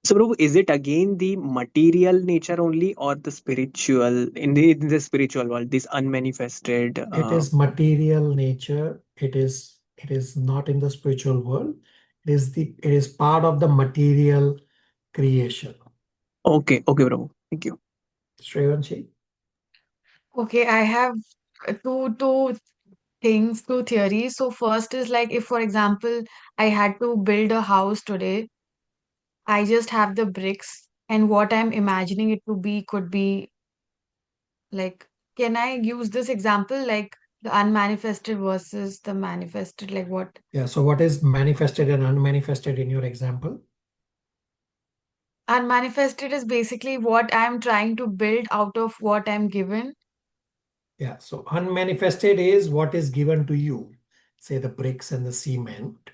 so Prabhu, is it again the material nature only or the spiritual in the spiritual world, this unmanifested It is material nature. It is not in the spiritual world. It is part of the material creation. okay, okay, Prabhu. Thank you. Shreyanshi? Okay, I have two things, two theories. So first is like, if for example I had to build a house today, I just have the bricks, and what I'm imagining it to be could be like, can I use this example, like the unmanifested versus the manifested, like what? Yeah, so what is manifested and unmanifested in your example? Unmanifested is basically what I'm trying to build out of what I'm given. Yeah, so unmanifested is what is given to you. Say the bricks and the cement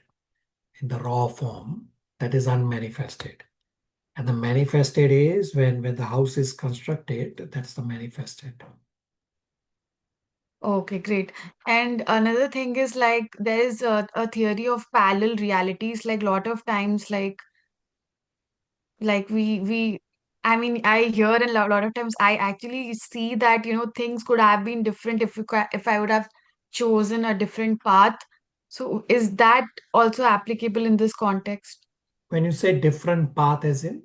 in the raw form, that is unmanifested. And the manifested is when the house is constructed, that's the manifested. Okay, great. And another thing is like there is a theory of parallel realities. Like lot of times, like we I mean, I hear a lot of times I actually see that, things could have been different if I would have chosen a different path. So is that also applicable in this context? When you say different path as in,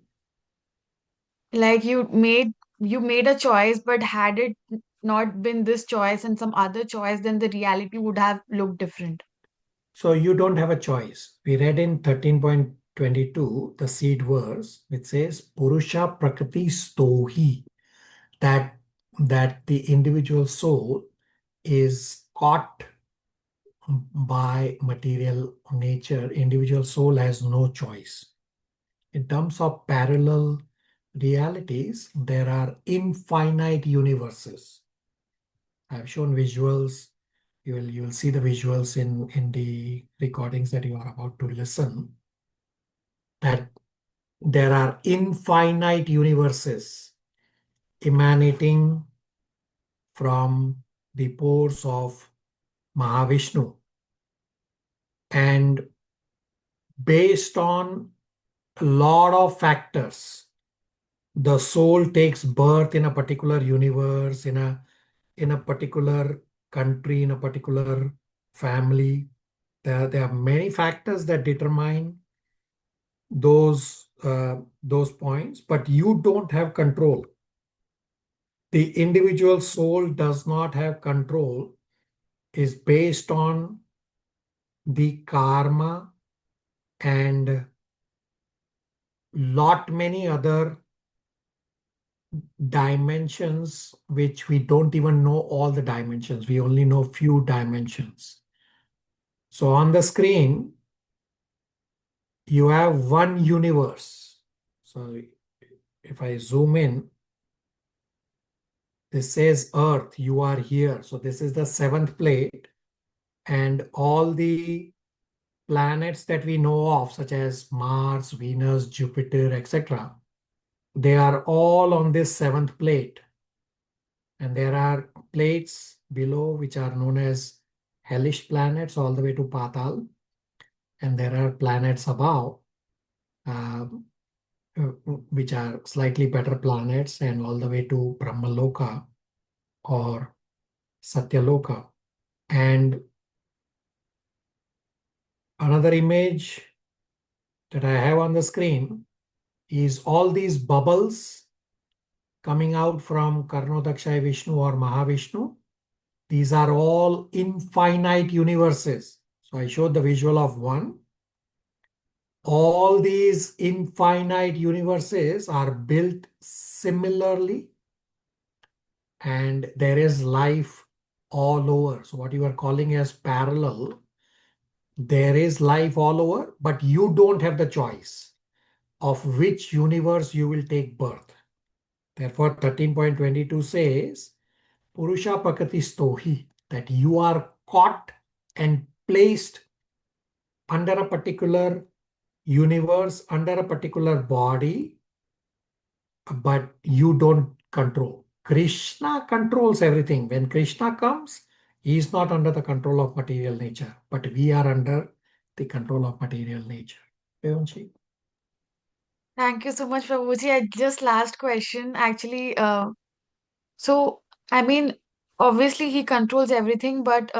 Like you made a choice, but had it not been this choice and some other choice, then the reality would have looked different. so you don't have a choice. We read in 13.22, the seed verse, which says, Purusha Prakriti Stohi, that the individual soul is caught by material nature, individual soul has no choice. In terms of parallel realities, there are infinite universes. I've shown visuals. You will see the visuals in the recordings that you are about to listen, that there are infinite universes emanating from the pores of Mahavishnu. And based on a lot of factors, the soul takes birth in a particular universe, in a particular country, in a particular family. There are many factors that determine those points, but you don't have control. The individual soul does not have control, is based on the karma and lot many other dimensions, which we don't even know all the dimensions. We only know few dimensions. So on the screen, you have one universe. So if I zoom in, this says Earth, you are here. So this is the seventh plate, and all the planets that we know of, such as Mars, Venus, Jupiter, etc., they are all on this seventh plate. And there are plates below which are known as hellish planets all the way to Patal. And there are planets above which are slightly better planets, and all the way to Brahmaloka or Satyaloka. And another image that I have on the screen is all these bubbles coming out from Karnodakshay Vishnu or Mahavishnu. These are all infinite universes. So I showed the visual of one. All these infinite universes are built similarly, and there is life all over. So what you are calling as parallel, there is life all over, but you don't have the choice of which universe you will take birth. Therefore, 13.22 says, Purusha Pakati Stohi, that you are caught and placed under a particular universe, under a particular body, but you don't control. Krishna controls everything. When Krishna comes, he is not under the control of material nature, but we are under the control of material nature. Devonshi? Thank you so much, Prabhuji. I just last question. Actually, so I mean, obviously he controls everything, but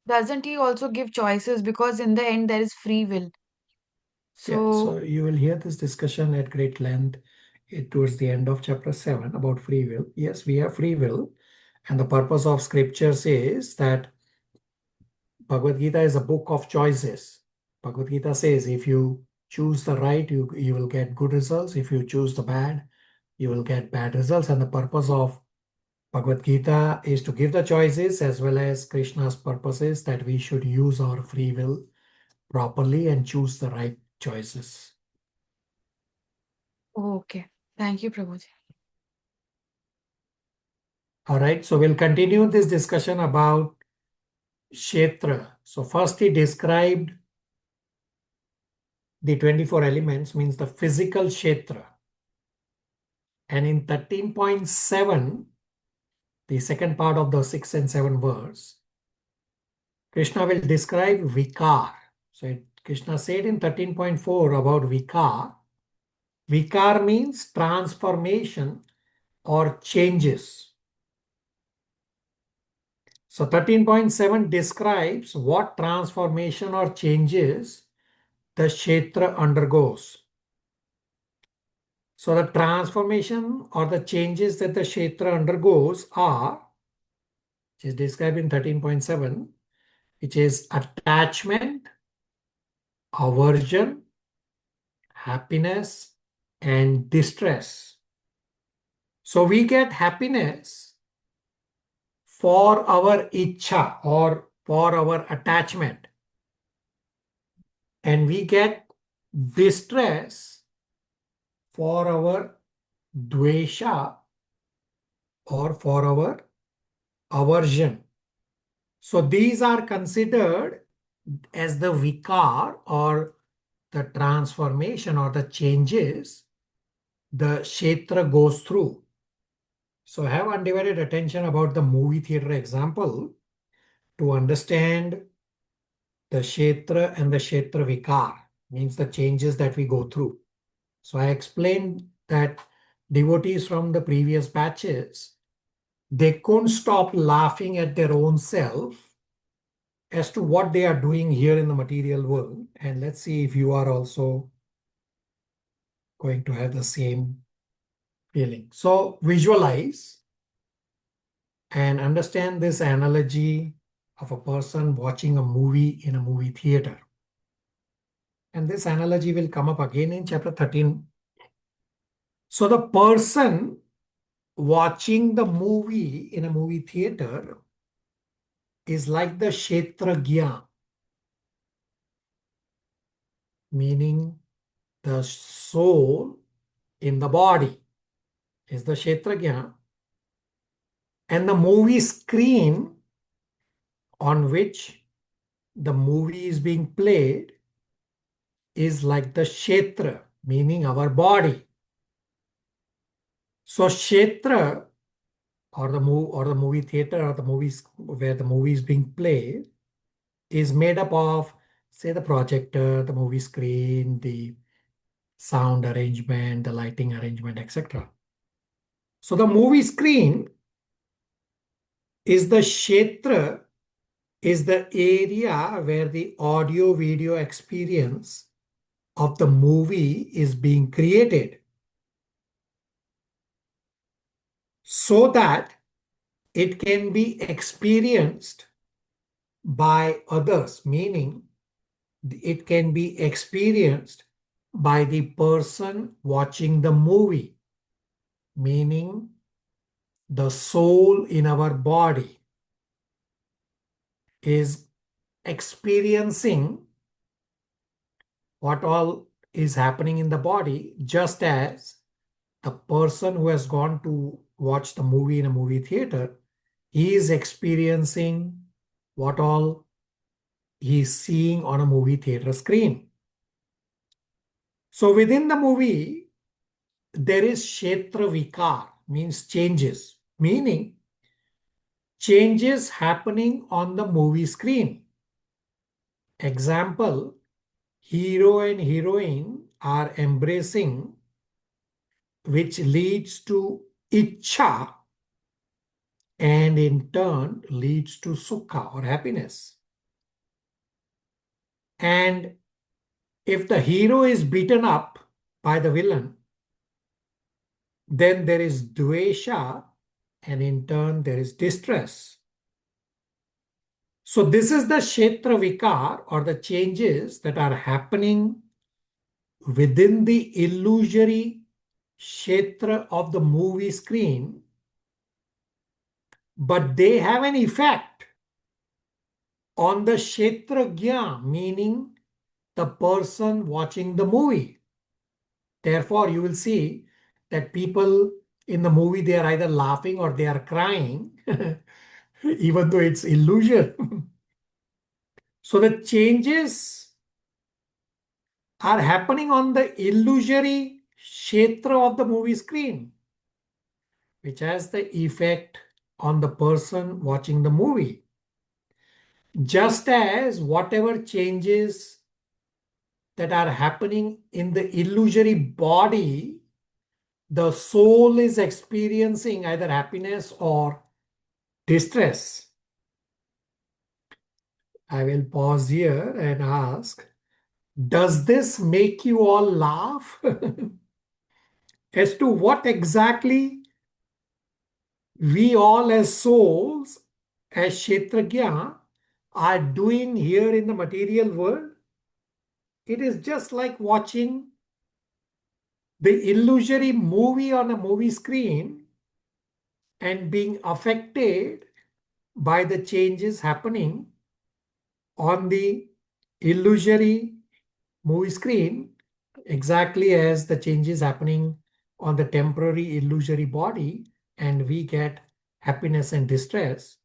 doesn't he also give choices? Because in the end, there is free will. Yeah, so So, you will hear this discussion at great length towards the end of chapter 7 about free will. Yes, we have free will, and the purpose of scriptures is that Bhagavad Gita is a book of choices. Bhagavad Gita says if you choose the right, you will get good results. If you choose the bad, you will get bad results. And the purpose of Bhagavad Gita is to give the choices, as well as Krishna's purpose is that we should use our free will properly and choose the right choices. okay. Thank you, Prabhuji. All right, so we'll continue this discussion about Kshetra. So first he described the 24 elements, means the physical Kshetra. And in 13.7, the second part of the 6 and 7 verse, Krishna will describe Vikar. So Krishna said in 13.4 about Vikar. Vikar means transformation or changes. So 13.7 describes what transformation or changes the Kshetra undergoes. So the transformation or the changes that the Kshetra undergoes are, which is described in 13.7, which is attachment, aversion, happiness, and distress. So we get happiness for our ichha or for our attachment. And we get distress for our dvesha or for our aversion. So these are considered as the vikar or the transformation or the changes the kshetra goes through. So have undivided attention about the movie theater example to understand the kshetra and the kshetra vikar, means the changes that we go through. So I explained that devotees from the previous batches, they couldn't stop laughing at their own self as to what they are doing here in the material world. And let's see if you are also going to have the same feeling. So visualize and understand this analogy of a person watching a movie in a movie theater. And this analogy will come up again in chapter 13. So the person watching the movie in a movie theater is like the kshetragya, meaning the soul in the body is the kshetragya, and the movie screen on which the movie is being played is like the kshetra, meaning our body. So kshetra or the movie theater or the movies where the movie is being played is made up of, say, the projector, the movie screen, the sound arrangement, the lighting arrangement, etc. So the movie screen is the kshetra, is the area where the audio video experience of the movie is being created so that it can be experienced by others, meaning it can be experienced by the person watching the movie, meaning the soul in our body is experiencing what all is happening in the body, just as the person who has gone to watch the movie in a movie theater, he is experiencing what all he is seeing on a movie theater screen. So within the movie, there is kshetra vikar, means changes, meaning changes happening on the movie screen. Example, hero and heroine are embracing, which leads to ichha and in turn leads to sukha or happiness. And if the hero is beaten up by the villain, then there is dvesha and in turn there is distress. So this is the kshetra vikar or the changes that are happening within the illusory kshetra of the movie screen, but they have an effect on the kshetragya, meaning the person watching the movie. Therefore, you will see that people in the movie, they are either laughing or they are crying, even though it's illusion. So the changes are happening on the illusory kshetra of the movie screen, which has the effect on the person watching the movie. Just as whatever changes that are happening in the illusory body, the soul is experiencing either happiness or distress. I will pause here and ask, does this make you all laugh? As to what exactly we all as souls, as Kshetragya, are doing here in the material world? It is just like watching the illusory movie on a movie screen and being affected by the changes happening on the illusory movie screen, exactly as the changes happening on the temporary illusory body, and we get happiness and distress.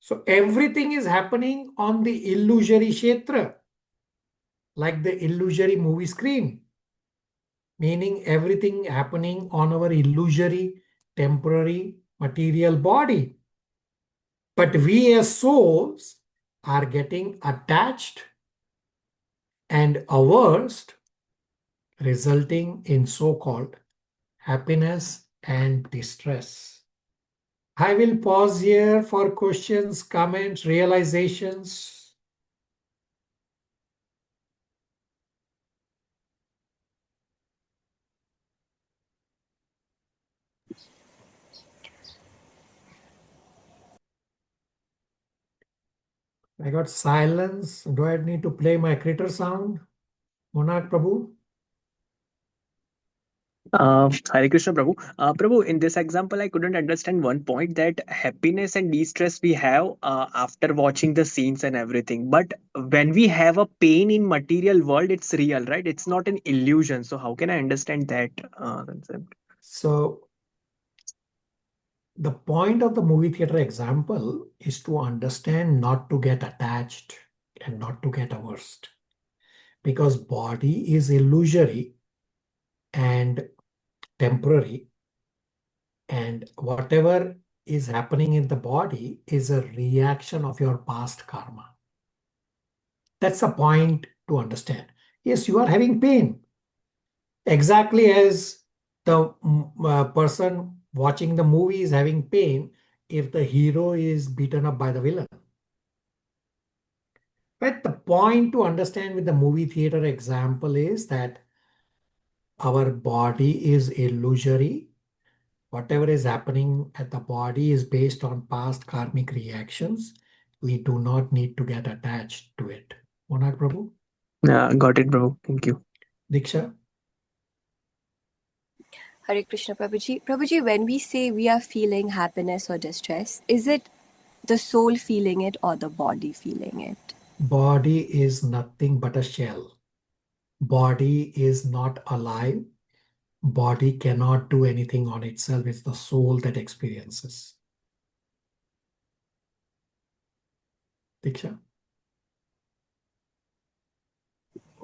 So everything is happening on the illusory kshetra, like the illusory movie screen, meaning everything happening on our illusory temporary material body. But we as souls are getting attached and averse, resulting in so-called happiness and distress. I will pause here for questions, comments, realizations. I got silence. Do I need to play my critter sound? Monarch Prabhu? Hare Krishna, Prabhu. Prabhu, in this example, I couldn't understand one point, that happiness and de-stress we have after watching the scenes and everything. But when we have a pain in material world, it's real, right? It's not an illusion. So how can I understand that concept? So the point of the movie theater example is to understand not to get attached and not to get averse. Because body is illusory and temporary, and whatever is happening in the body is a reaction of your past karma. That's the point to understand. Yes, you are having pain. Exactly as the person watching the movie is having pain if the hero is beaten up by the villain. But the point to understand with the movie theater example is that our body is illusory. Whatever is happening at the body is based on past karmic reactions. We do not need to get attached to it. Monarch Prabhu? Got it, Prabhu. Thank you. Diksha? Hare Krishna, Prabhuji. Prabhuji, when we say we are feeling happiness or distress, is it the soul feeling it or the body feeling it? Body is nothing but a shell. Body is not alive. Body cannot do anything on itself. It's the soul that experiences. Diksha?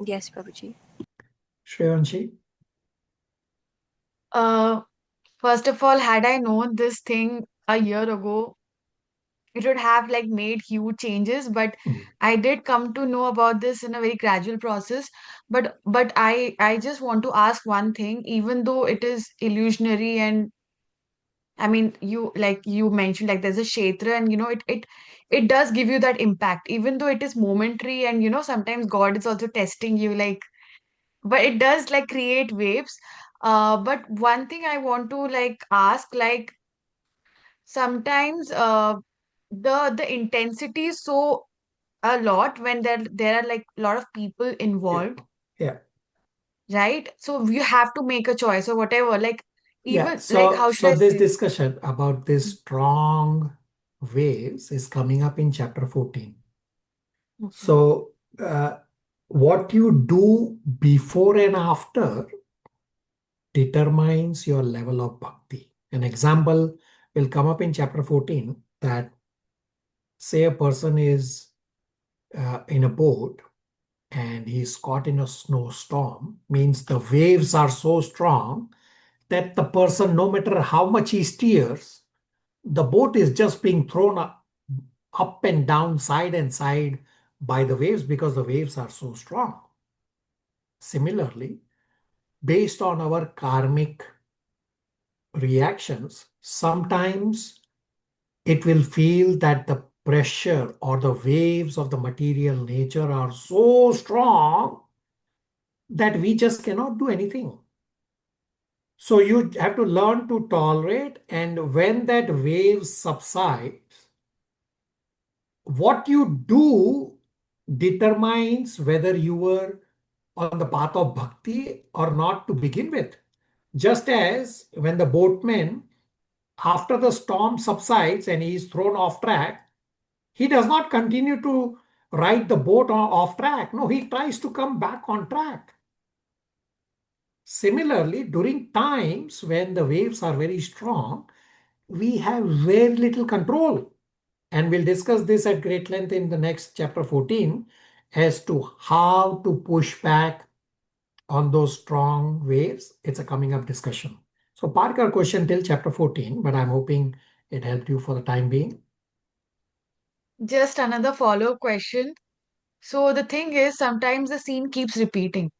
Yes, Prabhuji. Shreyanshi? First of all, had I known this thing a year ago, it would have like made huge changes. But I did come to know about this in a very gradual process. But I just want to ask one thing, even though it is illusionary, and I mean, you mentioned, like, there's a kshetra, and it does give you that impact, even though it is momentary, and sometimes God is also testing you, like, but it does like create waves. But one thing I want to like ask, like, sometimes the intensity is so a lot when there are like a lot of people involved, Yeah. right? So you have to make a choice or whatever, like, Yeah. even like, So, how should I this say? discussion about this strong waves is coming up in chapter 14. Okay. So, what you do before and after determines your level of bhakti. An example will come up in chapter 14 that, say, a person is in a boat and he's caught in a snowstorm, means the waves are so strong that the person, no matter how much he steers, the boat is just being thrown up and down, side and side by the waves because the waves are so strong. Similarly, based on our karmic reactions, sometimes it will feel that the pressure or the waves of the material nature are so strong that we just cannot do anything. So you have to learn to tolerate, and when that wave subsides, what you do determines whether you were on the path of bhakti or not to begin with. Just as when the boatman, after the storm subsides and he is thrown off track, he does not continue to ride the boat off track. No, he tries to come back on track. Similarly, during times when the waves are very strong, we have very little control. And we'll discuss this at great length in the next chapter 14 as to how to push back on those strong waves. It's a coming up discussion. So park your question till chapter 14, but I'm hoping it helped you for the time being. Just another follow-up question. So the thing is, sometimes the scene keeps repeating.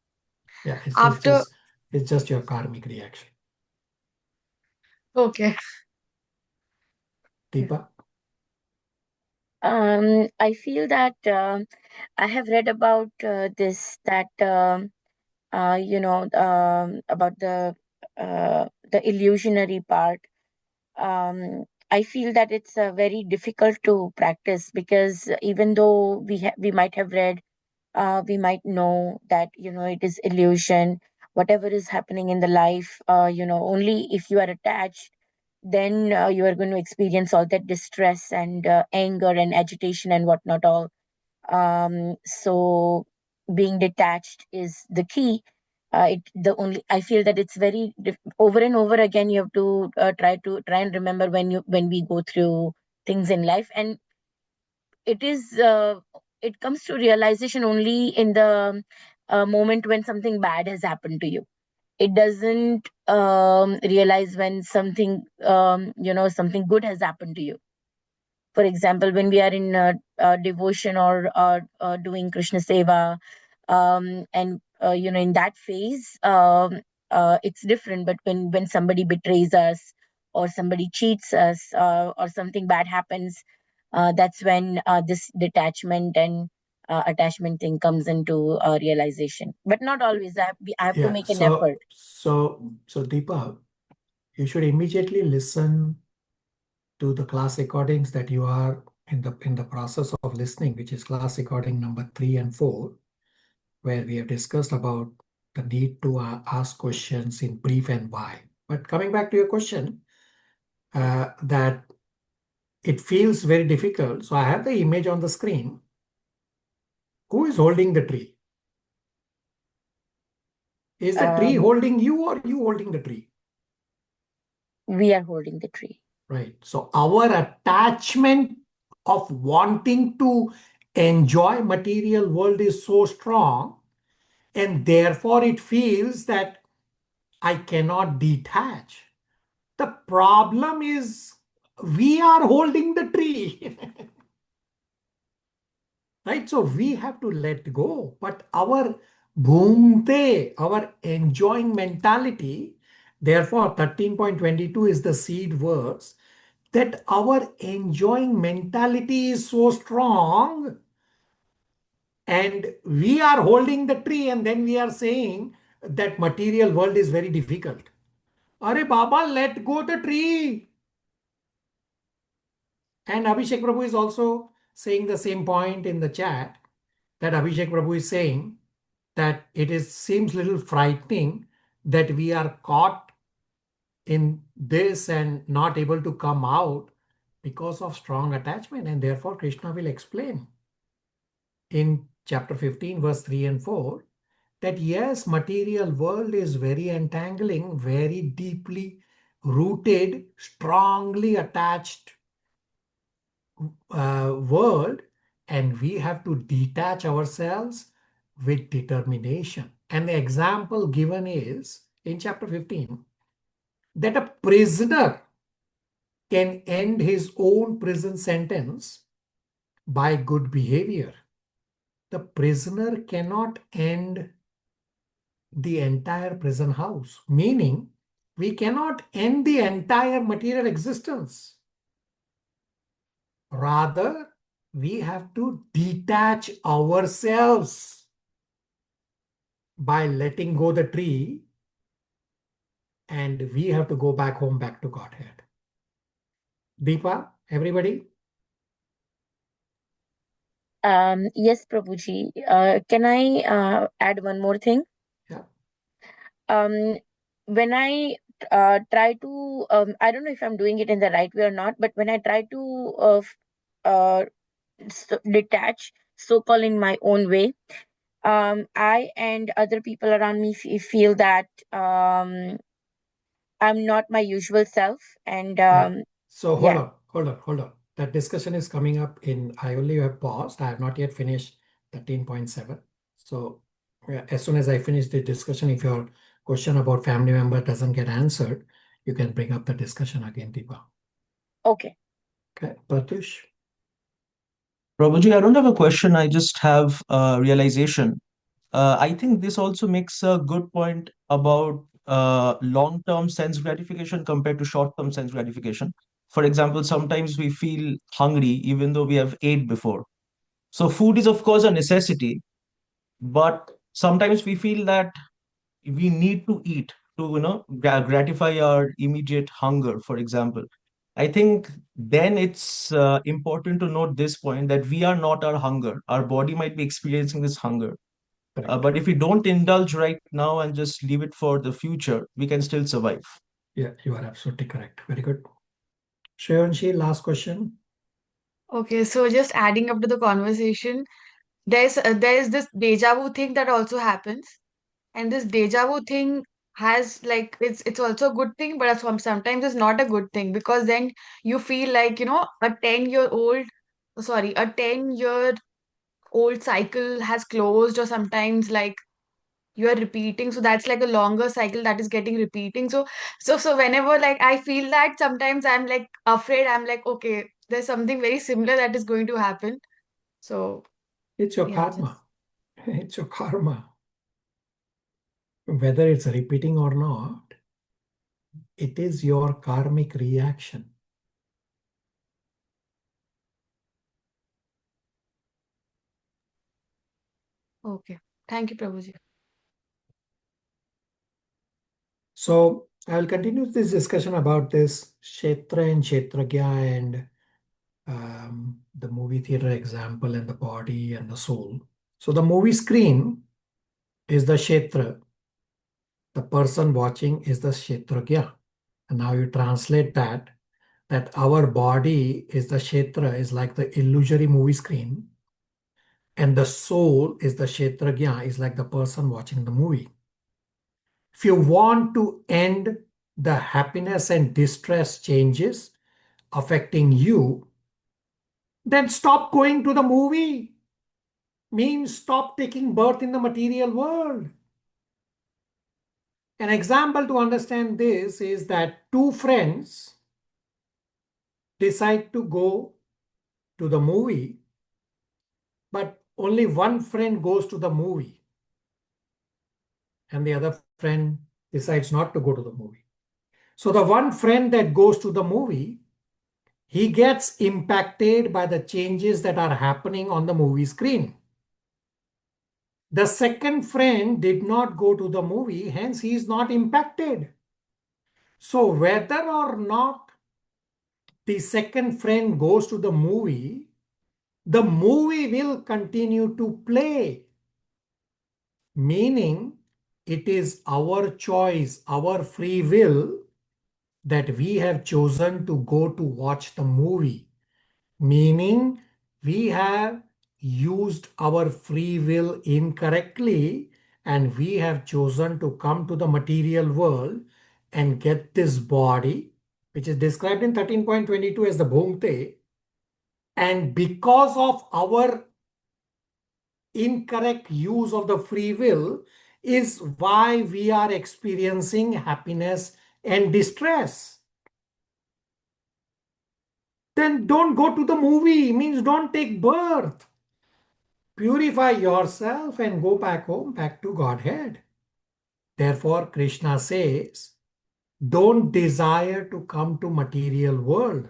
Yeah, After, it's just your karmic reaction. okay. Deepa? I feel that I have read about this, that about the illusionary part. I feel that it's very difficult to practice, because even though we might have read, we might know that it is illusion. Whatever is happening in the life, only if you are attached, then you are going to experience all that distress and anger and agitation and whatnot all. So being detached is the key. I feel that it's very over and over again. You have to try and remember when we go through things in life, and it is it comes to realization only in the moment when something bad has happened to you. It doesn't realize when something good has happened to you. For example, when we are in devotion or doing Krishna seva, and in that phase, it's different. But when somebody betrays us, or somebody cheats us, or something bad happens, that's when this detachment and attachment thing comes into realization. But not always. I have to make an effort. So Deepa, you should immediately listen to the class recordings that you are in the process of listening, which is class recording number 3 and 4, where we have discussed about the need to ask questions in brief and why. But coming back to your question, that it feels very difficult. So I have the image on the screen. Who is holding the tree? Is the tree Um, holding you, or you holding the tree? we are holding the tree. Right. So our attachment of wanting to enjoy material world is so strong, and therefore it feels that I cannot detach. The problem is we are holding the tree. Right? So we have to let go. But our bhumte, our enjoying mentality, therefore 13.22 is the seed verse, that our enjoying mentality is so strong, and we are holding the tree, and then we are saying that material world is very difficult. Arey Baba, let go the tree. And Abhishek Prabhu is also saying the same point in the chat, that Abhishek Prabhu is saying that seems little frightening that we are caught in this and not able to come out because of strong attachment. And therefore Krishna will explain in chapter 15 verse 3 and 4 that yes, material world is very entangling, very deeply rooted, strongly attached world, and we have to detach ourselves with determination. And the example given is in chapter 15 that a prisoner can end his own prison sentence by good behavior. The prisoner cannot end the entire prison house, meaning we cannot end the entire material existence. Rather, we have to detach ourselves by letting go the tree, and we have to go back home, back to Godhead. Deepa, everybody? Yes, Prabhuji. Can I add one more thing? Yeah. When I try to, I don't know if I'm doing it in the right way or not, but when I try to detach so-called in my own way. I and other people around me feel that I'm not my usual self, and So yeah. hold on. That discussion is coming up I only have paused. I have not yet finished 13.7. So as soon as I finish the discussion, if your question about family member doesn't get answered, you can bring up the discussion again, Deepa. Okay. Okay, Pratush? Prabhuji, I don't have a question. I just have a realization. I think this also makes a good point about long-term sense gratification compared to short-term sense gratification. For example, sometimes we feel hungry even though we have ate before. So food is of course a necessity, but sometimes we feel that we need to eat to gratify our immediate hunger, for example. I think then it's important to note this point that we are not our hunger. Our body might be experiencing this hunger. Correct. But if we don't indulge right now and just leave it for the future, we can still survive. Yeah, you are absolutely correct. Very good. Shreyanshi, last question. Okay, so just adding up to the conversation, there's this deja vu thing that also happens, and this deja vu thing has like it's also a good thing, but sometimes it's not a good thing, because then you feel like, a 10-year old cycle has closed, or sometimes like you are repeating, so that's like a longer cycle that is getting repeating. So whenever like I feel that, sometimes I'm like afraid, I'm like, okay, there's something very similar that is going to happen. So It's your yeah, karma. It's your karma. Whether it's repeating or not, it is your karmic reaction. okay, thank you, Prabhuji. So I'll continue this discussion about this Kshetra and Kshetragya and the movie theater example and the body and the soul. So the movie screen is the Kshetra. The person watching is the Kshetragya. And now you translate that our body is the Kshetra, is like the illusory movie screen. And the soul is the Kshetragya, is like the person watching the movie. If you want to end the happiness and distress changes affecting you, then stop going to the movie. Means stop taking birth in the material world. An example to understand this is that two friends decide to go to the movie, but only one friend goes to the movie and the other friend decides not to go to the movie. So the one friend that goes to the movie, he gets impacted by the changes that are happening on the movie screen. The second friend did not go to the movie, hence he is not impacted. So whether or not the second friend goes to the movie will continue to play. Meaning it is our choice, our free will, that we have chosen to go to watch the movie. Meaning we have used our free will incorrectly and we have chosen to come to the material world and get this body, which is described in 13.22 as the bhongte. And because of our incorrect use of the free will is why we are experiencing happiness and distress. Then don't go to the movie, means don't take birth. Purify yourself and go back home, back to Godhead. Therefore, Krishna says, don't desire to come to material world.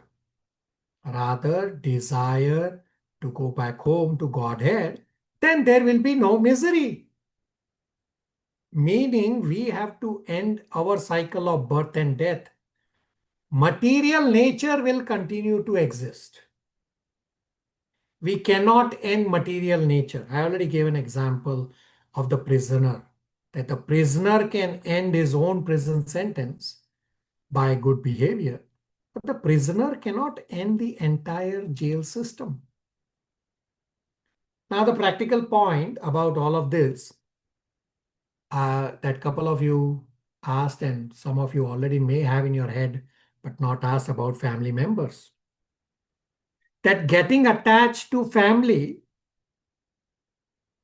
Rather, desire to go back home to Godhead. Then there will be no misery. Meaning we have to end our cycle of birth and death. Material nature will continue to exist. We cannot end material nature. I already gave an example of the prisoner, that the prisoner can end his own prison sentence by good behavior, but the prisoner cannot end the entire jail system. Now, the practical point about all of this that couple of you asked, and some of you already may have in your head, but not asked about family members. That getting attached to family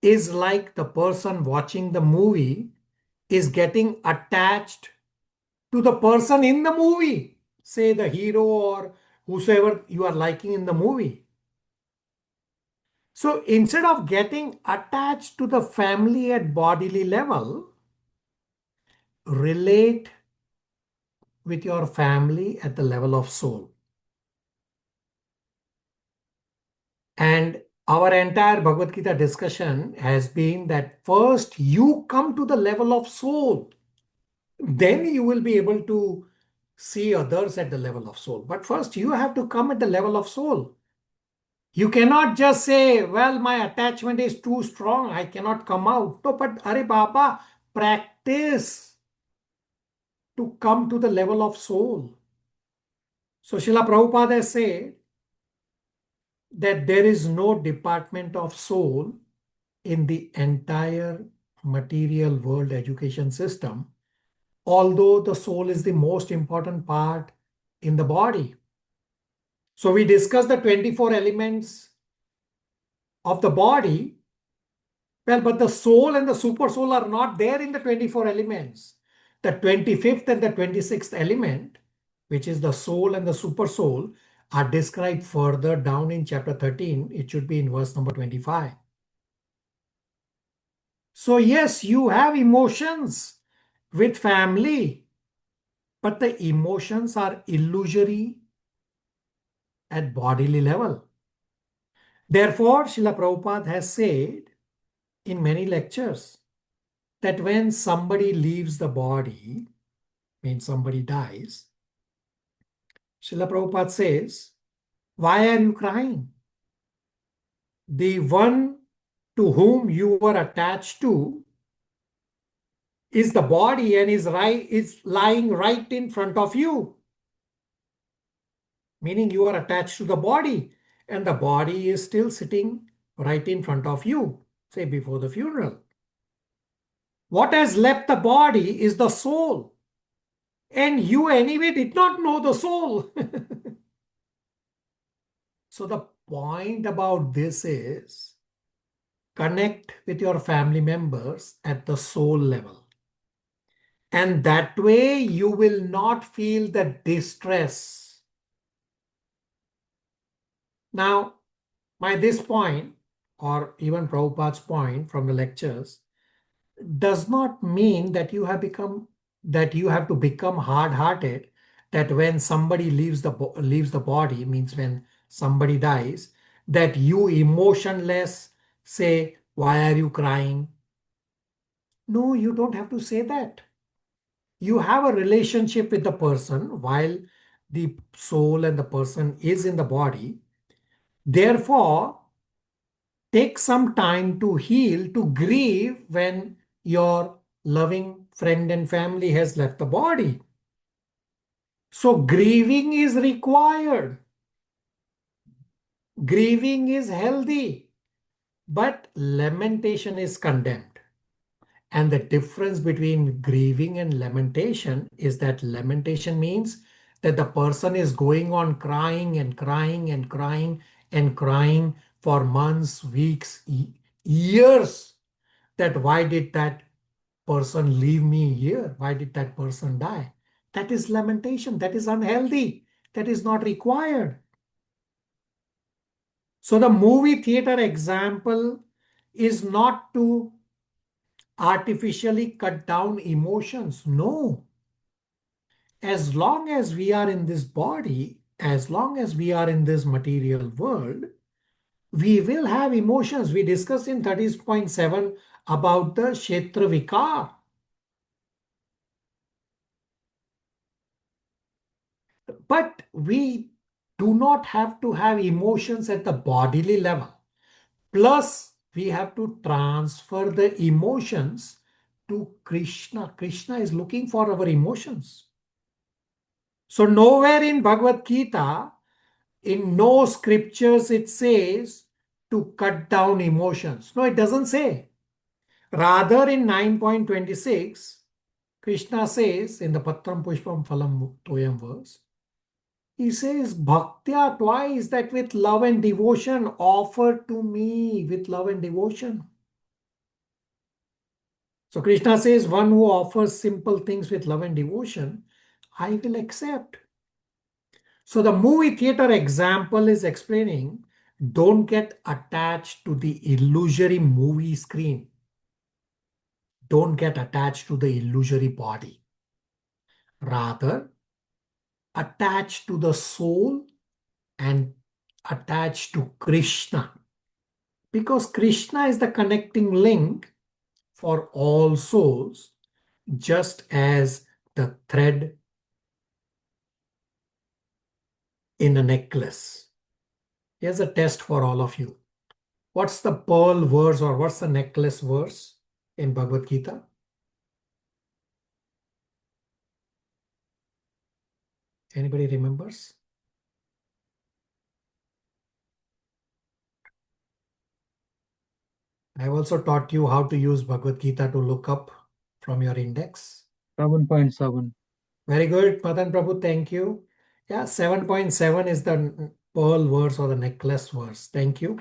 is like the person watching the movie is getting attached to the person in the movie, say the hero or whosoever you are liking in the movie. So instead of getting attached to the family at bodily level, relate with your family at the level of soul. And our entire Bhagavad Gita discussion has been that first you come to the level of soul, then you will be able to see others at the level of soul. But first you have to come at the level of soul. You cannot just say, well, my attachment is too strong, I cannot come out. No, but Are Baba, practice to come to the level of soul. So Srila Prabhupada has said that there is no department of soul in the entire material world education system, although the soul is the most important part in the body. So we discussed the 24 elements of the body. Well, but the soul and the super soul are not there in the 24 elements. The 25th and the 26th element, which is the soul and the super soul, are described further down in chapter 13. It should be in verse number 25. So yes, you have emotions with family, but the emotions are illusory at bodily level. Therefore, Srila Prabhupada has said in many lectures that when somebody leaves the body, means somebody dies, Srila Prabhupada says, why are you crying? The one to whom you were attached to is the body and is lying right in front of you. Meaning you are attached to the body and the body is still sitting right in front of you, say before the funeral. What has left the body is the soul. And you anyway did not know the soul. So the point about this is connect with your family members at the soul level. And that way you will not feel the distress. Now, by this point, or even Prabhupada's point from the lectures, does not mean that you have to become hard-hearted, that when somebody leaves the body, means when somebody dies, that you emotionless say, why are you crying? No, you don't have to say that. You have a relationship with the person while the soul and the person is in the body. Therefore, take some time to heal, to grieve when your loving friend and family has left the body. So grieving is required. Grieving is healthy, but lamentation is condemned. And the difference between grieving and lamentation is that lamentation means that the person is going on crying and crying and crying and crying for months, weeks, years, that why did that person leave me here? Why did that person die? That is lamentation. That is unhealthy. That is not required. So the movie theater example is not to artificially cut down emotions. No. As long as we are in this body, as long as we are in this material world, we will have emotions. We discussed in 30.7 about the Kshetra Vikar. But we do not have to have emotions at the bodily level. Plus, we have to transfer the emotions to Krishna. Krishna is looking for our emotions. So nowhere in Bhagavad Gita, in no scriptures it says to cut down emotions. No, it doesn't say. Rather, in 9.26, Krishna says in the Patram Pushpam Phalam Toyam verse, he says, Bhaktya twice, that with love and devotion, offer to me with love and devotion. So Krishna says, one who offers simple things with love and devotion, I will accept. So the movie theater example is explaining, don't get attached to the illusory movie screen. Don't get attached to the illusory body. Rather, attach to the soul and attach to Krishna. Because Krishna is the connecting link for all souls, just as the thread in a necklace. Here's a test for all of you. What's the pearl verse or what's the necklace verse in Bhagavad Gita? Anybody remembers? I've also taught you how to use Bhagavad Gita to look up from your index. 7.7. Very good, Madan Prabhu, thank you. Yeah, 7.7 is the pearl verse or the necklace verse. Thank you.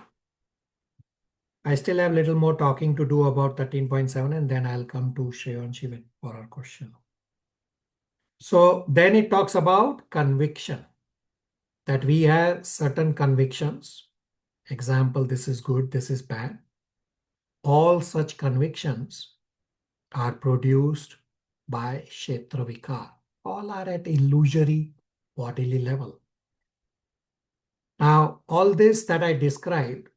I still have a little more talking to do about 13.7 and then I'll come to Shreyan Shivan for our question. So then it talks about conviction, that we have certain convictions. Example, this is good, this is bad. All such convictions are produced by Kshetra Vikar. All are at illusory bodily level. Now, all this that I described,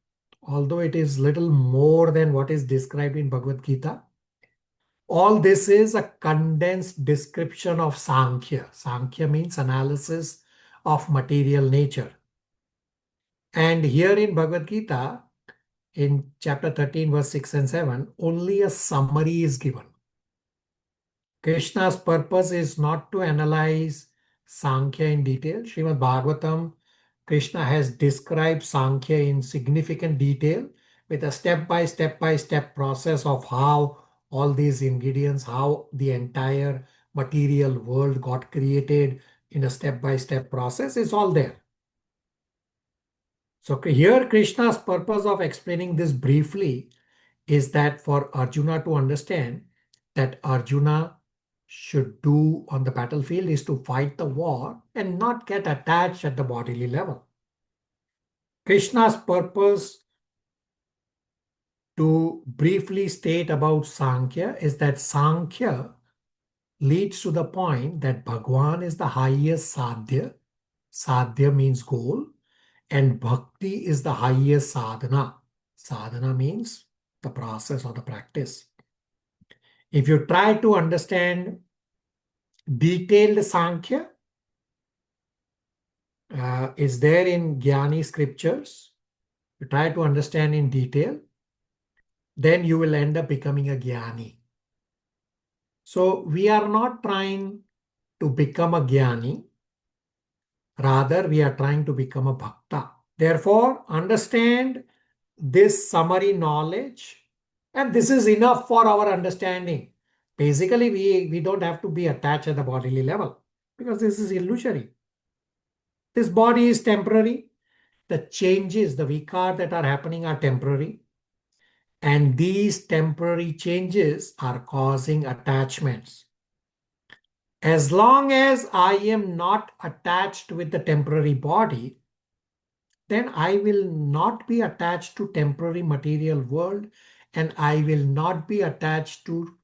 although it is little more than what is described in Bhagavad Gita, all this is a condensed description of Sankhya. Sankhya means analysis of material nature. And here in Bhagavad Gita, in chapter 13, verse 6 and 7, only a summary is given. Krishna's purpose is not to analyze Sankhya in detail. Srimad Bhagavatam, Krishna has described Sankhya in significant detail with a step-by-step process of how all these ingredients, how the entire material world got created in a step-by-step process is all there. So here Krishna's purpose of explaining this briefly is that for Arjuna to understand that Arjuna should do on the battlefield is to fight the war and not get attached at the bodily level. Krishna's purpose to briefly state about Sankhya is that Sankhya leads to the point that Bhagwan is the highest sadhya. Sadhya means goal, and bhakti is the highest sadhana. Sadhana means the process or the practice. If you try to understand detailed Sankhya, is there in Jnani scriptures. You try to understand in detail, then you will end up becoming a Jnani. So we are not trying to become a Jnani. Rather, we are trying to become a Bhakta. Therefore, understand this summary knowledge, and this is enough for our understanding. Basically, we don't have to be attached at the bodily level because this is illusory. This body is temporary. The changes, the vikar that are happening are temporary. And these temporary changes are causing attachments. As long as I am not attached with the temporary body, then I will not be attached to temporary material world and I will not be attached to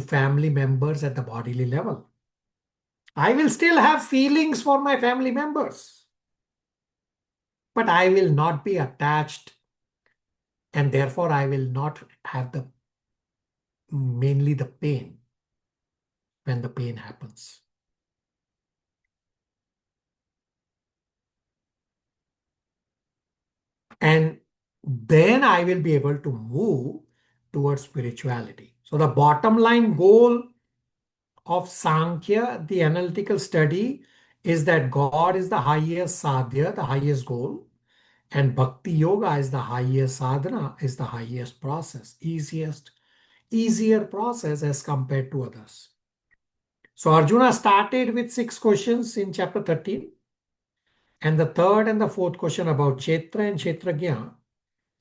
family members at the bodily level. I will still have feelings for my family members, but I will not be attached, and therefore I will not have mainly the pain when the pain happens. And then I will be able to move towards spirituality. So the bottom line goal of Sankhya, the analytical study, is that God is the highest sadhya, the highest goal. And Bhakti Yoga is the highest sadhana, is the highest process, easier process as compared to others. So Arjuna started with 6 questions in chapter 13. And the third and the fourth question about Kshetra and Kshetrajna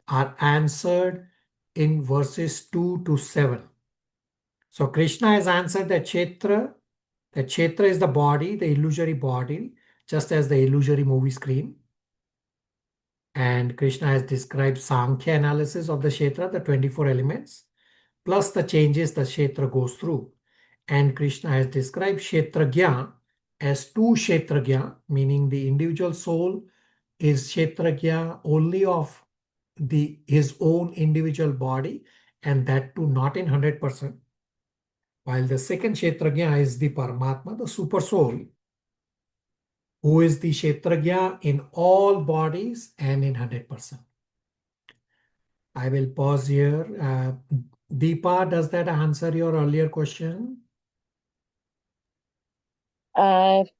are answered in verses 2 to 7. So Krishna has answered that Kshetra is the body, the illusory body, just as the illusory movie screen. And Krishna has described Sankhya analysis of the Kshetra, the 24 elements, plus the changes the Kshetra goes through. And Krishna has described Kshetrajna as two Kshetrajna, meaning the individual soul is Kshetrajna only of his own individual body, and that too not in 100%. While the second Kshetrajna is the Paramatma, the super soul, who is the Kshetrajna in all bodies and in 100%. I will pause here. Deepa, does that answer your earlier question?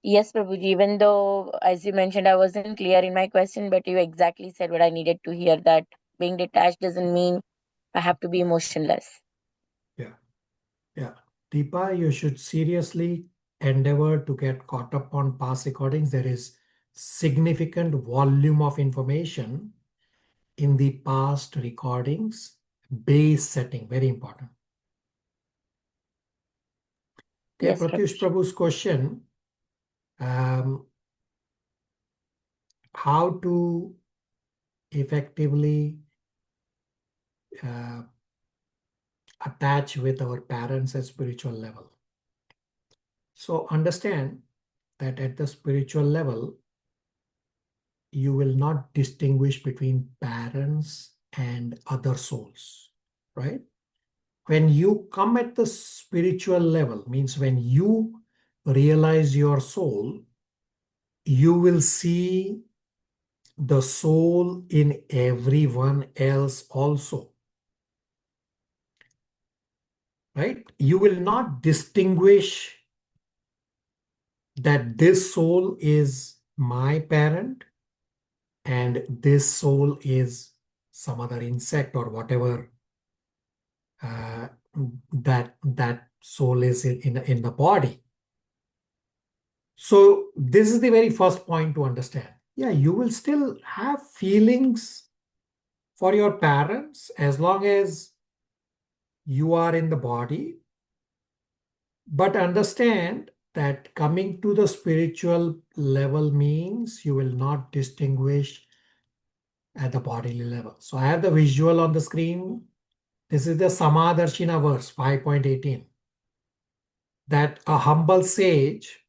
Yes, Prabhuji, even though, as you mentioned, I wasn't clear in my question, but you exactly said what I needed to hear, that being detached doesn't mean I have to be emotionless. Yeah. Deepa, you should seriously endeavor to get caught up on past recordings. There is significant volume of information in the past recordings. Base setting, very important. Okay, Yes, Pratyush Prabhuji. Prabhu's question, how to effectively attach with our parents at spiritual level. So understand that at the spiritual level, you will not distinguish between parents and other souls, right? When you come at the spiritual level, means when you realize your soul, you will see the soul in everyone else also, right? You will not distinguish that this soul is my parent and this soul is some other insect or whatever that soul is in the body. So this is the very first point to understand. Yeah, you will still have feelings for your parents as long as you are in the body, but understand that coming to the spiritual level means you will not distinguish at the bodily level. So I have the visual on the screen. This is the Samadarshina verse 5.18. That a humble sage,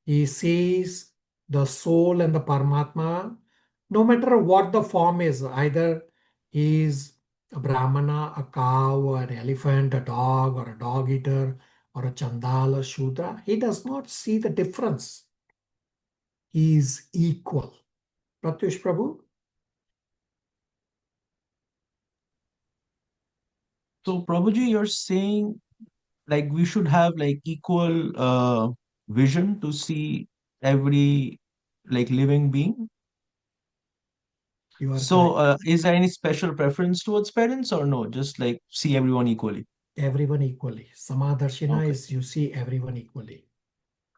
he sees the soul and the Paramatma, no matter what the form is, either he is a Brahmana, a cow, an elephant, a dog, or a dog eater, or a Chandala, a Shudra, he does not see the difference. He is equal. Pratyush Prabhu? So, Prabhuji, you're saying like we should have like equal vision to see every like living being. You are So, correct. is there any special preference towards parents or no? Just like see everyone equally. Everyone equally. Samadarshina Okay. is you see everyone equally.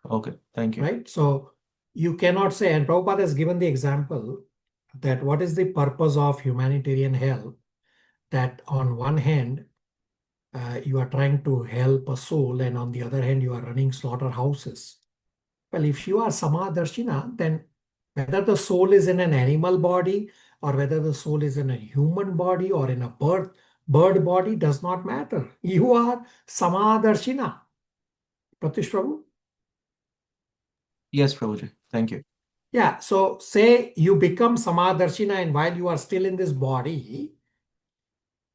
Okay. Thank you. Right? So you cannot say, and Prabhupada has given the example that what is the purpose of humanitarian help? That on one hand, you are trying to help a soul, and on the other hand, you are running slaughterhouses. Well, if you are Samadarshina, then whether the soul is in an animal body or whether the soul is in a human body or in a bird body does not matter. You are Samadarshina. Pratish Prabhu? Yes, Prabhuji. Thank you. Yeah, so say you become Samadarshina and while you are still in this body,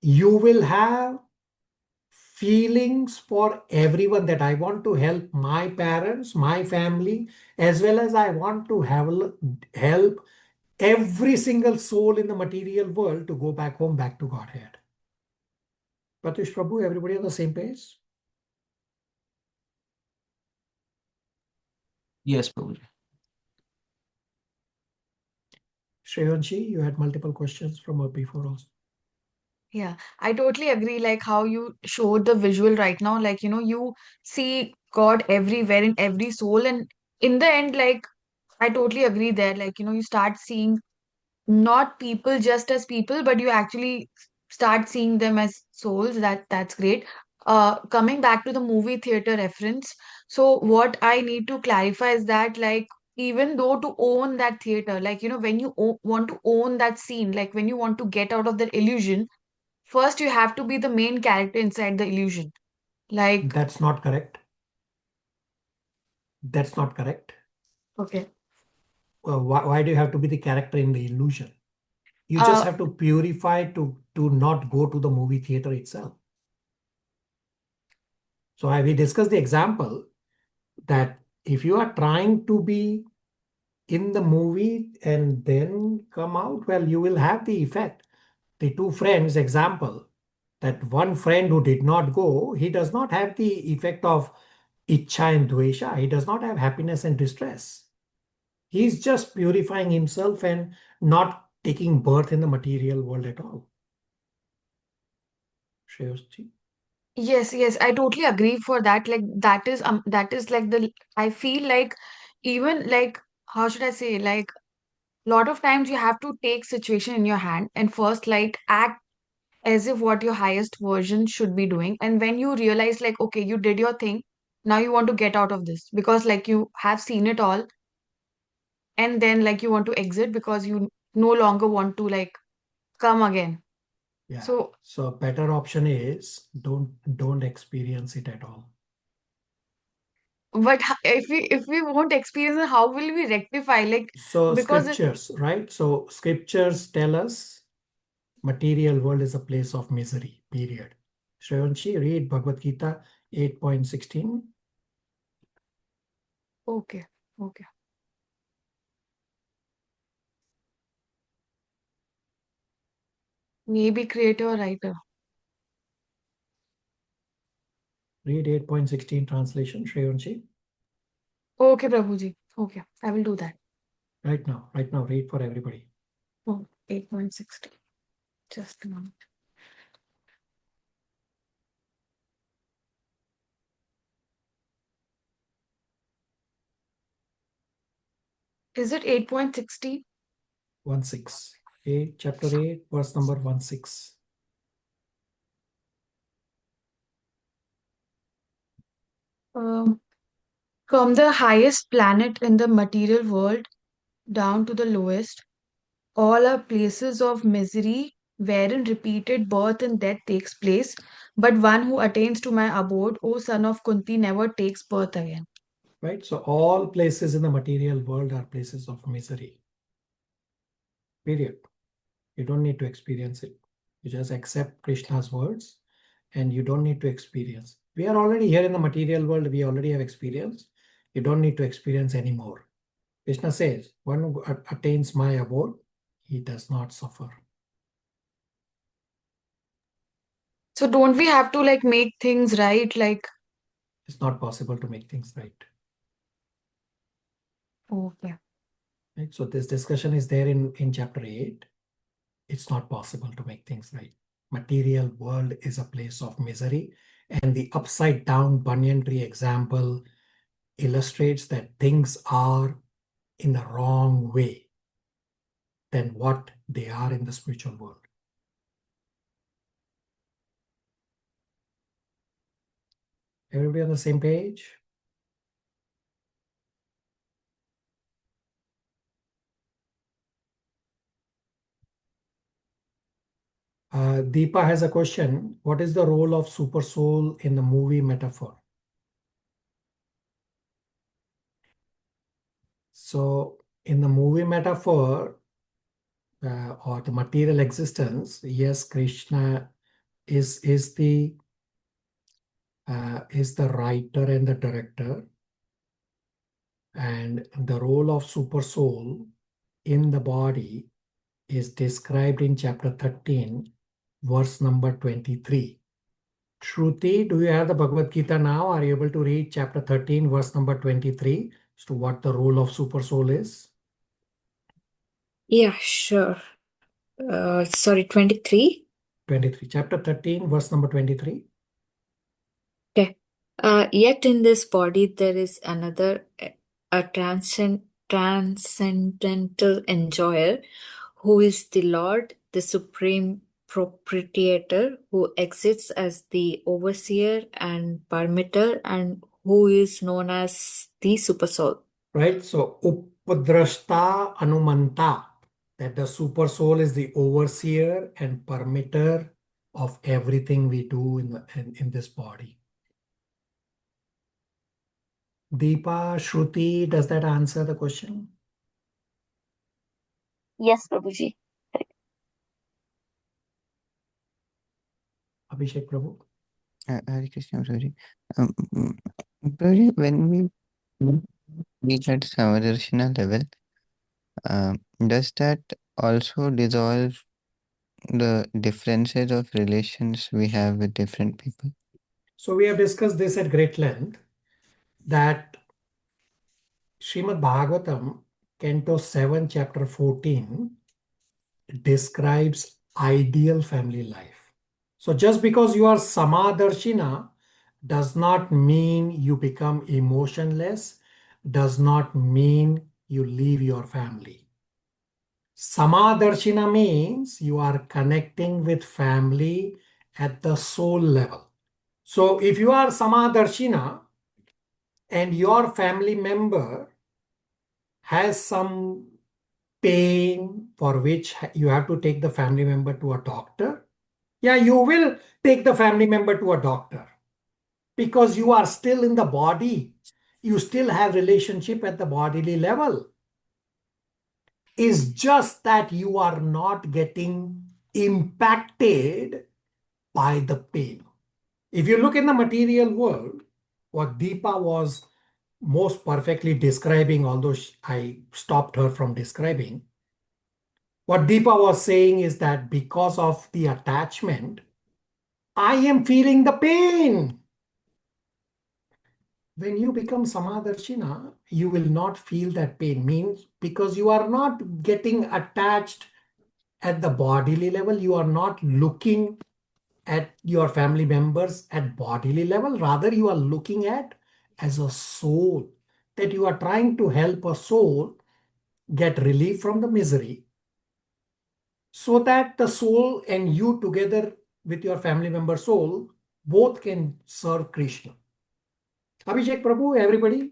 you will have feelings for everyone that I want to help my parents, my family, as well as I want to help every single soul in the material world to go back home, back to Godhead. Pratish Prabhu, everybody on the same page? Yes, Prabhuji. Shreyanshi, you had multiple questions from before also. Yeah, I totally agree. Like how you showed the visual right now, like, you see God everywhere in every soul. And in the end, like, I totally agree there. Like, you start seeing not people just as people, but you actually start seeing them as souls. That's great. Coming back to the movie theater reference, so what I need to clarify is that, like, even though to own that theater, like, when you want to own that scene, like when you want to get out of that illusion, first you have to be the main character inside the illusion. Like, That's not correct. That's not correct. okay. Why do you have to be the character in the illusion? You just Uh, have to purify to not go to the movie theater itself. So we discussed the example that if you are trying to be in the movie and then come out, well, you will have the effect. The two friends example, that one friend who did not go, he does not have the effect of Ichcha and Dvesha. He does not have happiness and distress. He's just purifying himself and not taking birth in the material world at all. Shreyashi? yes, I totally agree for that. Like that is like I feel like, even like, how should I say, like, lot of times you have to take situation in your hand and first, like, act as if what your highest version should be doing. And when you realize, like, okay, you did your thing, now you want to get out of this because, like, you have seen it all, and then, like, you want to exit because you no longer want to, like, come again. Yeah. So, So better option is don't experience it at all. but if we won't experience it, how will we rectify? Like, So because scriptures, right? So scriptures tell us material world is a place of misery, period. Shreyanshi, read Bhagavad Gita 8.16. okay, okay. Maybe creator or writer. Read 8.16 translation, Shreyanshi. Okay, Prabhuji. Okay, I will do that. Right now, read for everybody. Oh, 8.60. Just a moment. Is it 8.60? 1.6. 8, chapter 8, verse number 1.6. Um, from the highest planet in the material world down to the lowest, all are places of misery wherein repeated birth and death takes place. But one who attains to my abode, O son of Kunti, never takes birth again. Right? So all places in the material world are places of misery. Period. You don't need to experience it. You just accept Krishna's words and you don't need to experience. We are already here in the material world. We already have experience. You don't need to experience anymore. Krishna says, one who attains my abode, he does not suffer. So don't we have to, like, make things right? Like, It's not possible to make things right. okay. Right? So this discussion is there in chapter 8. It's not possible to make things right. Material world is a place of misery. And the upside down banyan tree example illustrates that things are in the wrong way than what they are in the spiritual world. Everybody on the same page? Deepa has a question. What is the role of super soul in the movie metaphor? So in the movie metaphor or the material existence, yes, Krishna is the writer and the director, and the role of super soul in the body is described in chapter 13, verse number 23. Shruti, do you have the Bhagavad Gita now? Are you able to read chapter 13, verse number 23 as to what the role of super soul is? Yeah, sure. Sorry, 23. 23. Chapter 13, verse number 23. Okay. Yet in this body there is another, a transcendental enjoyer, who is the Lord, the supreme proprietor, who exists as the overseer and permitter, and who is known as the supersoul. Right? So, Upadrashta Anumanta, that the super soul is the overseer and permitter of everything we do in this body. Deepa, Shruti, does that answer the question? Yes, Prabhuji. Abhishek Prabhu? Hare Krishna, Prabhuji. Prabhuji, when we reach at Samadarshana level, does that also dissolve the differences of relations we have with different people? So we have discussed this at great length, that Srimad Bhagavatam, Canto 7, Chapter 14, describes ideal family life. So just because you are Samadarshina does not mean you become emotionless, does not mean you leave your family. Samadarshina means you are connecting with family at the soul level. So if you are Samadarshina and your family member has some pain for which you have to take the family member to a doctor, yeah, you will take the family member to a doctor because you are still in the body. You still have relationship at the bodily level. It's just that you are not getting impacted by the pain. If you look in the material world, what Deepa was most perfectly describing, although I stopped her from describing, what Deepa was saying is that because of the attachment, I am feeling the pain. When you become Samadarshina, you will not feel that pain. Means because you are not getting attached at the bodily level, you are not looking at your family members at bodily level. Rather, you are looking at as a soul, that you are trying to help a soul get relief from the misery, so that the soul and you together with your family member soul both can serve Krishna. Abhishek Prabhu, everybody?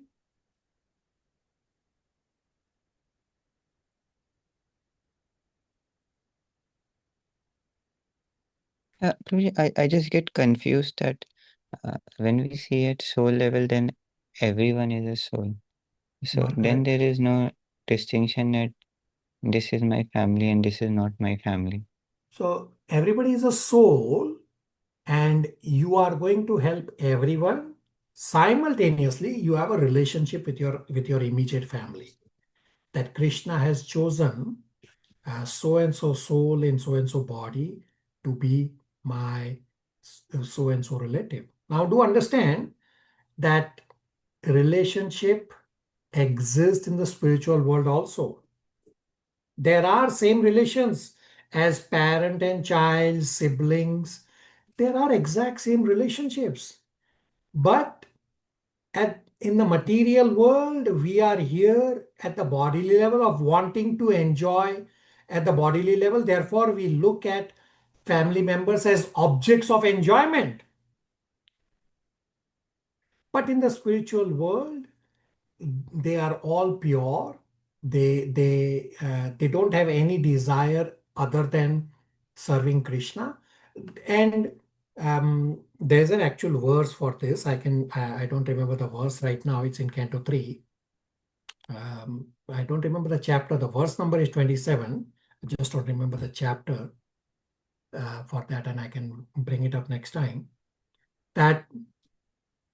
Prabhuji, I just get confused that when we see at soul level, then everyone is a soul. So Not then correct. there is no distinction that this is my family and this is not my family. So everybody is a soul and you are going to help everyone. Simultaneously, you have a relationship with your immediate family. That Krishna has chosen so and so soul in so and so body to be my so and so relative. Now, do understand that relationship exists in the spiritual world also. There are same relations as parent and child, siblings. There are exact same relationships. But in the material world, we are here at the bodily level of wanting to enjoy at the bodily level. Therefore, we look at family members as objects of enjoyment. But in the spiritual world, they are all pure. They don't have any desire other than serving Krishna. And there's an actual verse for this. I don't remember the verse right now. It's in Canto 3. I don't remember the chapter. The verse number is 27. I just don't remember the chapter for that, and I can bring it up next time. That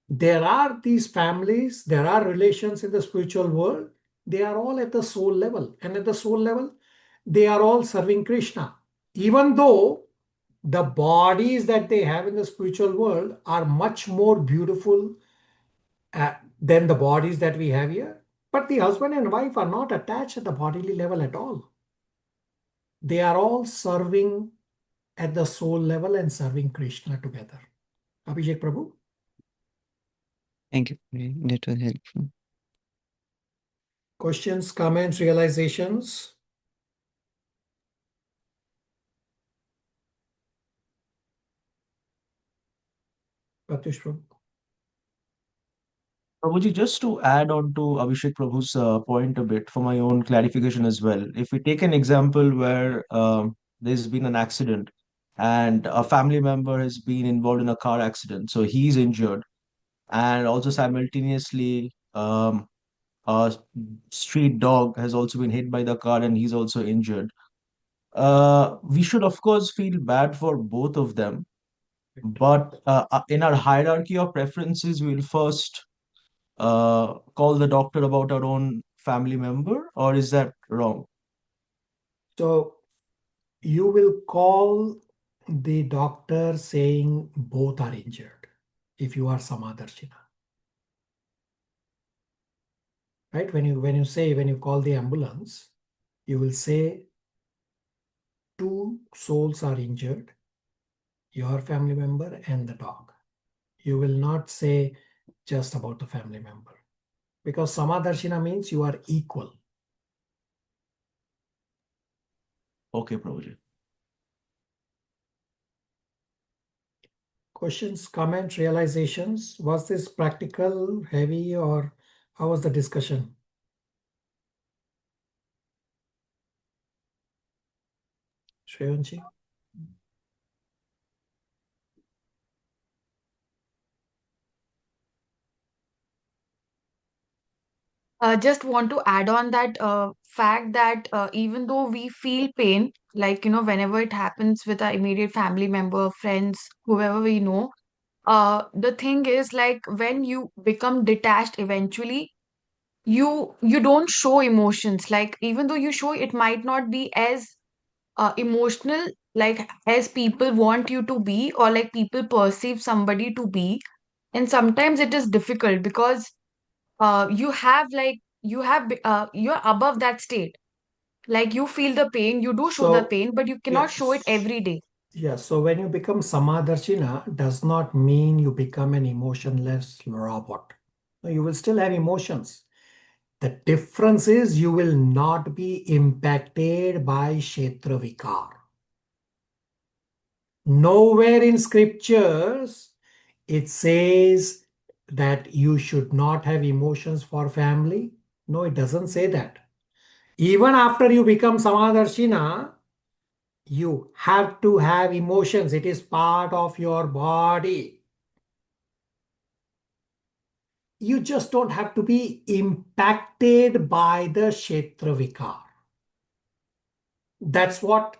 there are these families, there are relations in the spiritual world. They are all at the soul level, and at the soul level, they are all serving Krishna. Even though the bodies that they have in the spiritual world are much more beautiful than the bodies that we have here. But the husband and wife are not attached at the bodily level at all. they are all serving at the soul level and serving Krishna together. Abhishek Prabhu? Thank you. That was helpful. Questions, comments, realizations? Pratush Prabhu? Prabhuji, just to add on to Abhishek Prabhu's point a bit for my own clarification as well. If we take an example where there's been an accident and a family member has been involved in a car accident, so he's injured, and also simultaneously a street dog has also been hit by the car and he's also injured. We should, of course, feel bad for both of them, but in our hierarchy of preferences, we'll first call the doctor about our own family member, or is that wrong? So you will call the doctor saying both are injured if you are Samadarshina. Right? When you call the ambulance, you will say two souls are injured, your family member and the dog. You will not say just about the family member, because Samadarshina means you are equal. Okay, Prabhuji. Questions, comments, realizations? Was this practical, heavy, or how was the discussion? Shreyanshi? Just want to add on that fact that even though we feel pain, like, whenever it happens with our immediate family member, friends, whoever we know, the thing is, like, when you become detached eventually, you don't show emotions. Like, even though you show, it might not be as emotional, like, as people want you to be, or like people perceive somebody to be. And sometimes it is difficult because you're above that state. Like, you feel the pain, you do show the So, pain, but you cannot show it yes. every day. Yeah, so when you become Samadarshina, does not mean you become an emotionless robot. No, you will still have emotions. The difference is you will not be impacted by Kshetra Vikar. Nowhere in scriptures it says that you should not have emotions for family. No, it doesn't say that. Even after you become Samadarshina, you have to have emotions. It is part of your body. You just don't have to be impacted by the Kshetra Vikar. That's what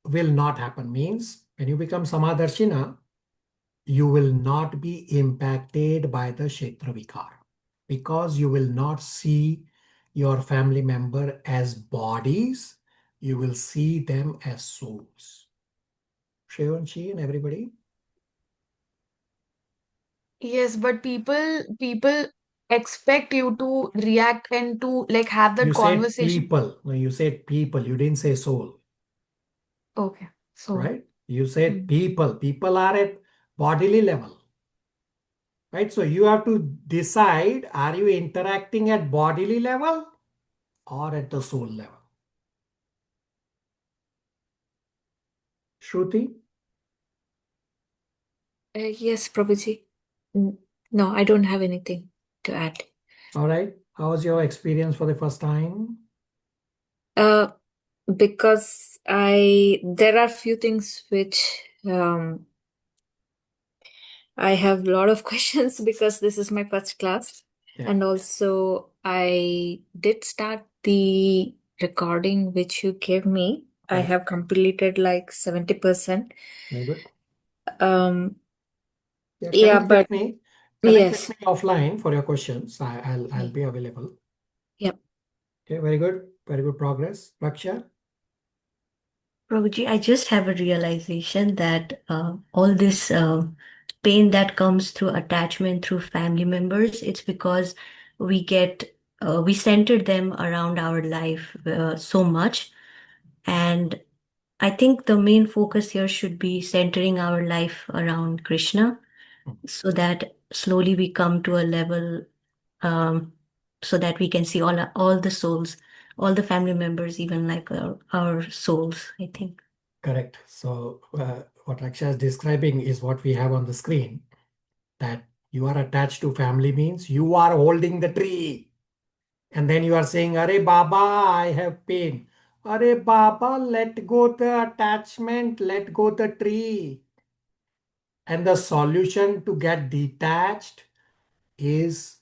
will not happen. Means when you become Samadarshina, you will not be impacted by the Kshetra Vikar, because you will not see your family member as bodies. You will see them as souls. Shreyanshi and everybody. Yes, but people expect you to react and to, like, have that You said conversation. people. No, you said people. You didn't say soul, Okay, so right? You said mm, people. People are at bodily level, right? So you have to decide, are you interacting at bodily level or at the soul level? Shruti? Yes, Prabhuji. No, I don't have anything to add. All right. How was your experience for the first time? Because there are few things which I have a lot of questions because this is my first class. Yeah. And also I did start the recording which you gave me. I Yeah. have completed like 70%. Very good. Um, Yeah, yeah, connect but with me. Connect with yes, me offline for your questions. I'll be available. yep. Okay, very good. Very good progress. Raksha? Prabhuji, I just have a realization that all this pain that comes through attachment through family members, it's because we center them around our life so much. And I think the main focus here should be centering our life around Krishna so that slowly we come to a level so that we can see all the souls, all the family members, even like our souls, I think. Correct. So what Raksha is describing is what we have on the screen, that you are attached to family means you are holding the tree. And then you are saying, Are Baba, I have pain. Are Baba, let go the attachment, let go the tree. And the solution to get detached is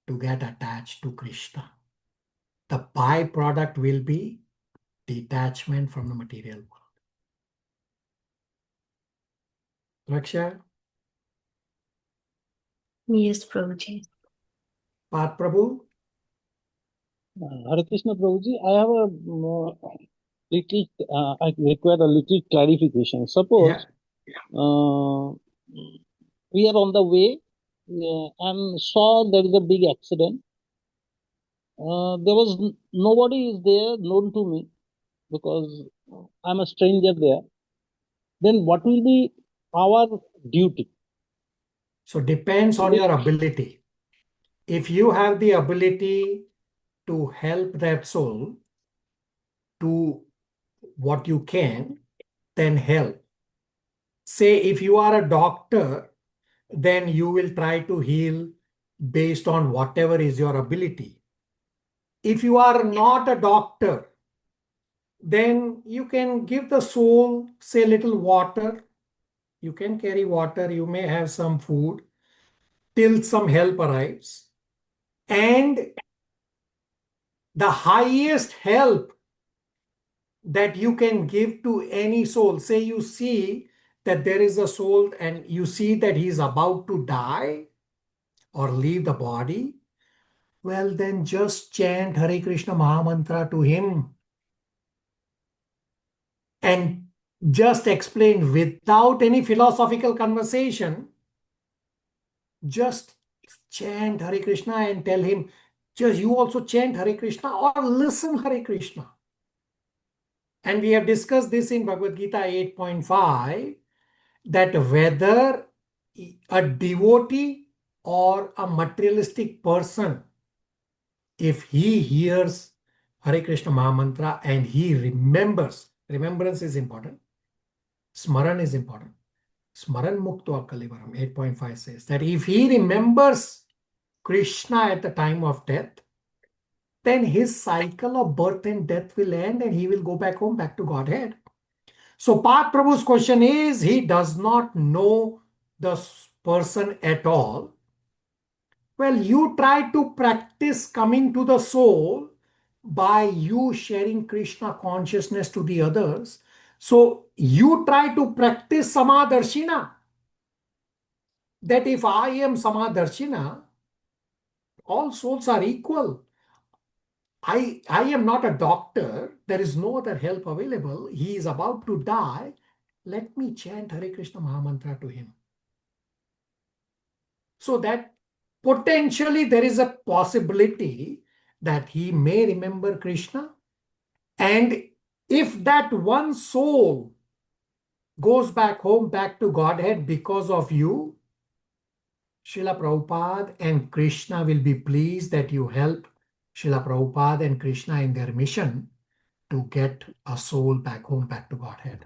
to get attached to Krishna. The byproduct will be detachment from the material world. Raksha? Yes, Prabhuji. Path Prabhu? Hare Krishna Prabhuji, I have a little, I require a little clarification. Suppose we are on the way and saw there is a big accident. There was nobody is there known to me because I'm a stranger there. Then what will be our duty? So depends on your ability. If you have the ability to help that soul to what you can, then help. Say if you are a doctor, then you will try to heal based on whatever is your ability. If you are not a doctor, then you can give the soul, say, little water. You can carry water, you may have some food till some help arrives. And the highest help that you can give to any soul, say you see that there is a soul and you see that he is about to die or leave the body, well, then just chant Hare Krishna Mahamantra to him and just explain without any philosophical conversation. Just chant Hare Krishna and tell him, just you also chant Hare Krishna or listen Hare Krishna. And we have discussed this in Bhagavad Gita 8.5, that whether a devotee or a materialistic person, if he hears Hare Krishna Mahamantra and he remembers, remembrance is important, Smaran is important. Smaran Mukto Kalivaram 8.5 says that if he remembers Krishna at the time of death, then his cycle of birth and death will end and he will go back home, back to Godhead. So Path Prabhu's question is, he does not know the person at all. Well, you try to practice coming to the soul by you sharing Krishna consciousness to the others. So you try to practice Samadarshina. That if I am Samadarshina, all souls are equal. I am not a doctor. There is no other help available. He is about to die. Let me chant Hare Krishna Mahamantra to him. So that potentially there is a possibility that he may remember Krishna. And if that one soul goes back home, back to Godhead because of you, Srila Prabhupada and Krishna will be pleased that you help Srila Prabhupada and Krishna in their mission to get a soul back home, back to Godhead.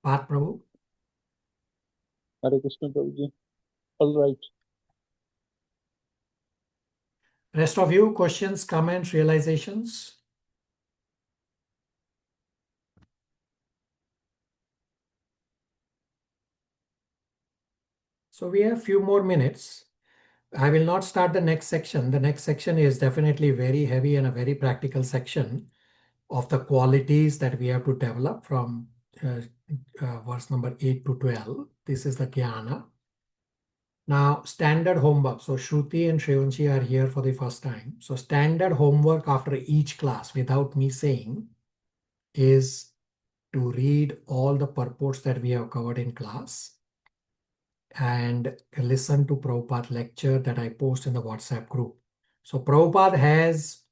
Path Prabhu? Hare Krishna Prabhuji. All right. Rest of you, questions, comments, realizations? So we have a few more minutes. I will not start the next section. The next section is definitely very heavy and a very practical section of the qualities that we have to develop from verse number 8 to 12. This is the Jnana. Now, standard homework. So Shruti and Shrevanshi are here for the first time. So standard homework after each class, without me saying, is to read all the purports that we have covered in class and listen to Prabhupada lecture that I post in the WhatsApp group. So Prabhupada has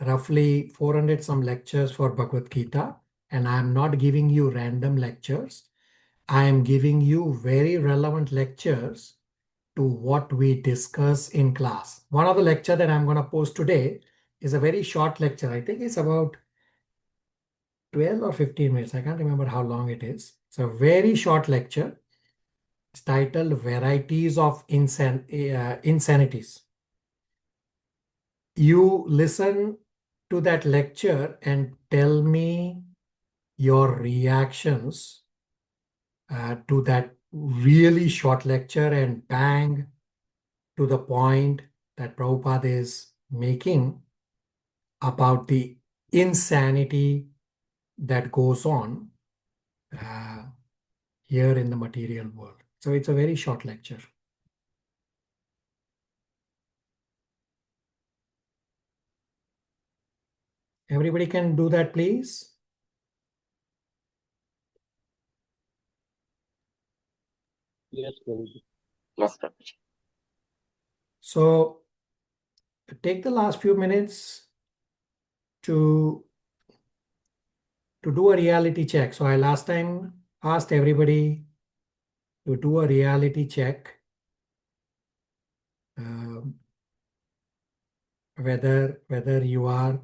roughly 400 some lectures for Bhagavad Gita, and I am not giving you random lectures. I am giving you very relevant lectures to what we discuss in class. One of the lecture that I'm going to post today is a very short lecture. I think it's about 12 or 15 minutes. I can't remember how long it is. It's a very short lecture. It's titled Varieties of Insanities. You listen to that lecture and tell me your reactions to that really short lecture, and bang to the point that Prabhupada is making about the insanity that goes on here in the material world. So it's a very short lecture. Everybody can do that, please. Yes, Prabhuji. Yes, Prabhuji. So take the last few minutes to do a reality check. So I last time asked everybody to do a reality check, whether you are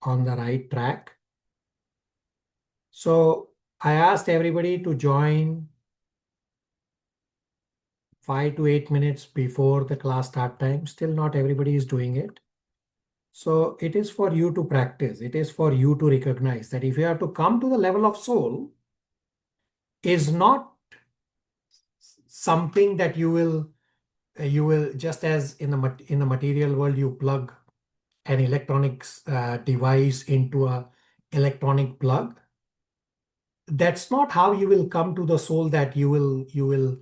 on the right track. So I asked everybody to join 5 to 8 minutes before the class start time. Still not everybody is doing it. So it is for you to practice. It is for you to recognize that if you have to come to the level of soul, is not something that you will just as in the material world, you plug an electronics device into a electronic plug. That's not how you will come to the soul, that you will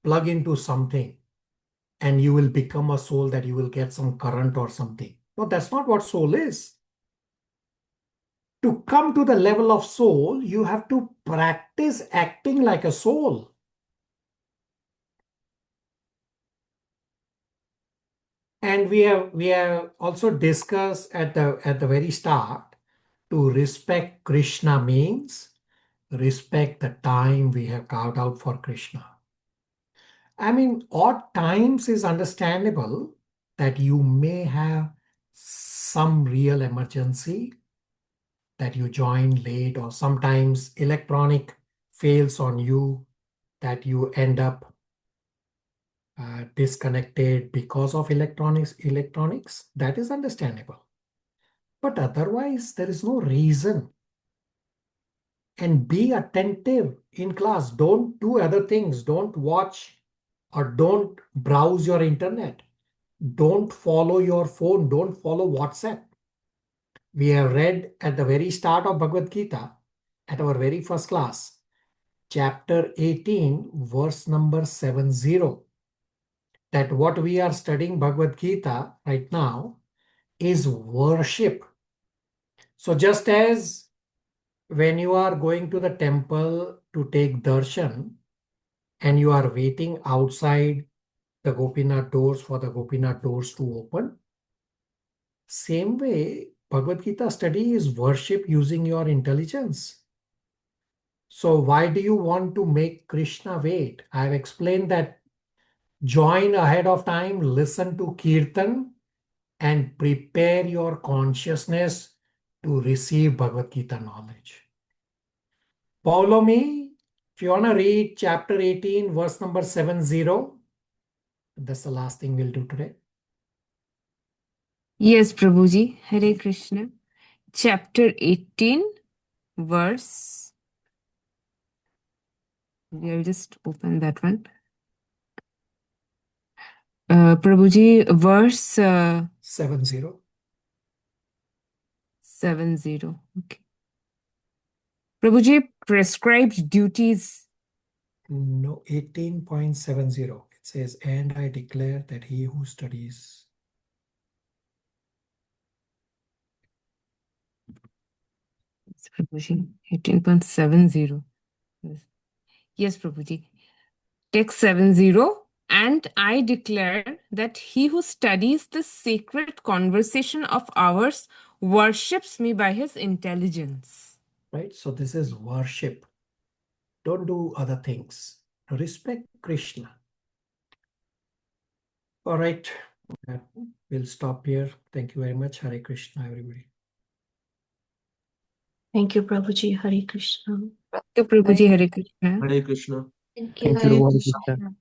plug into something and you will become a soul, that you will get some current or something. No, that's not what soul is. To come to the level of soul, you have to practice acting like a soul. And we have also discussed at the very start, to respect Krishna means respect the time we have carved out for Krishna. I mean, odd times is understandable, that you may have some real emergency, that you join late, or sometimes electronic fails on you, that you end up disconnected because of electronics. That is understandable. But otherwise, there is no reason. And be attentive in class. Don't do other things. Don't watch or don't browse your internet. Don't follow your phone. Don't follow WhatsApp. We have read at the very start of Bhagavad Gita, at our very first class, chapter 18, verse number 70, that what we are studying Bhagavad Gita right now is worship. So just as when you are going to the temple to take darshan and you are waiting outside the Gopinath doors for the Gopinath doors to open, same way Bhagavad Gita study is worship using your intelligence. So why do you want to make Krishna wait? I have explained that join ahead of time, listen to Kirtan, and prepare your consciousness to receive Bhagavad Gita knowledge. Follow me. If you want to read chapter 18, verse number 70, that's the last thing we'll do today. Yes, Prabhuji. Hare Krishna. Chapter 18, verse. I'll just open that one. Prabhuji, verse 70. 70. Okay. Prabhuji, prescribed duties. No, 18.70. It says, and I declare that he who studies. Prabhuji, 18.70. Yes, Prabhuji. Text 70. And I declare that he who studies the sacred conversation of ours worships me by his intelligence. Right? So this is worship. Don't do other things. Respect Krishna. All right. We'll stop here. Thank you very much. Hare Krishna, everybody. Thank you, Prabhuji. Hare Krishna. Thank you, Prabhuji. Hare Krishna. Hare Krishna. Thank Thank you, Hare Hare Krishna. Krishna.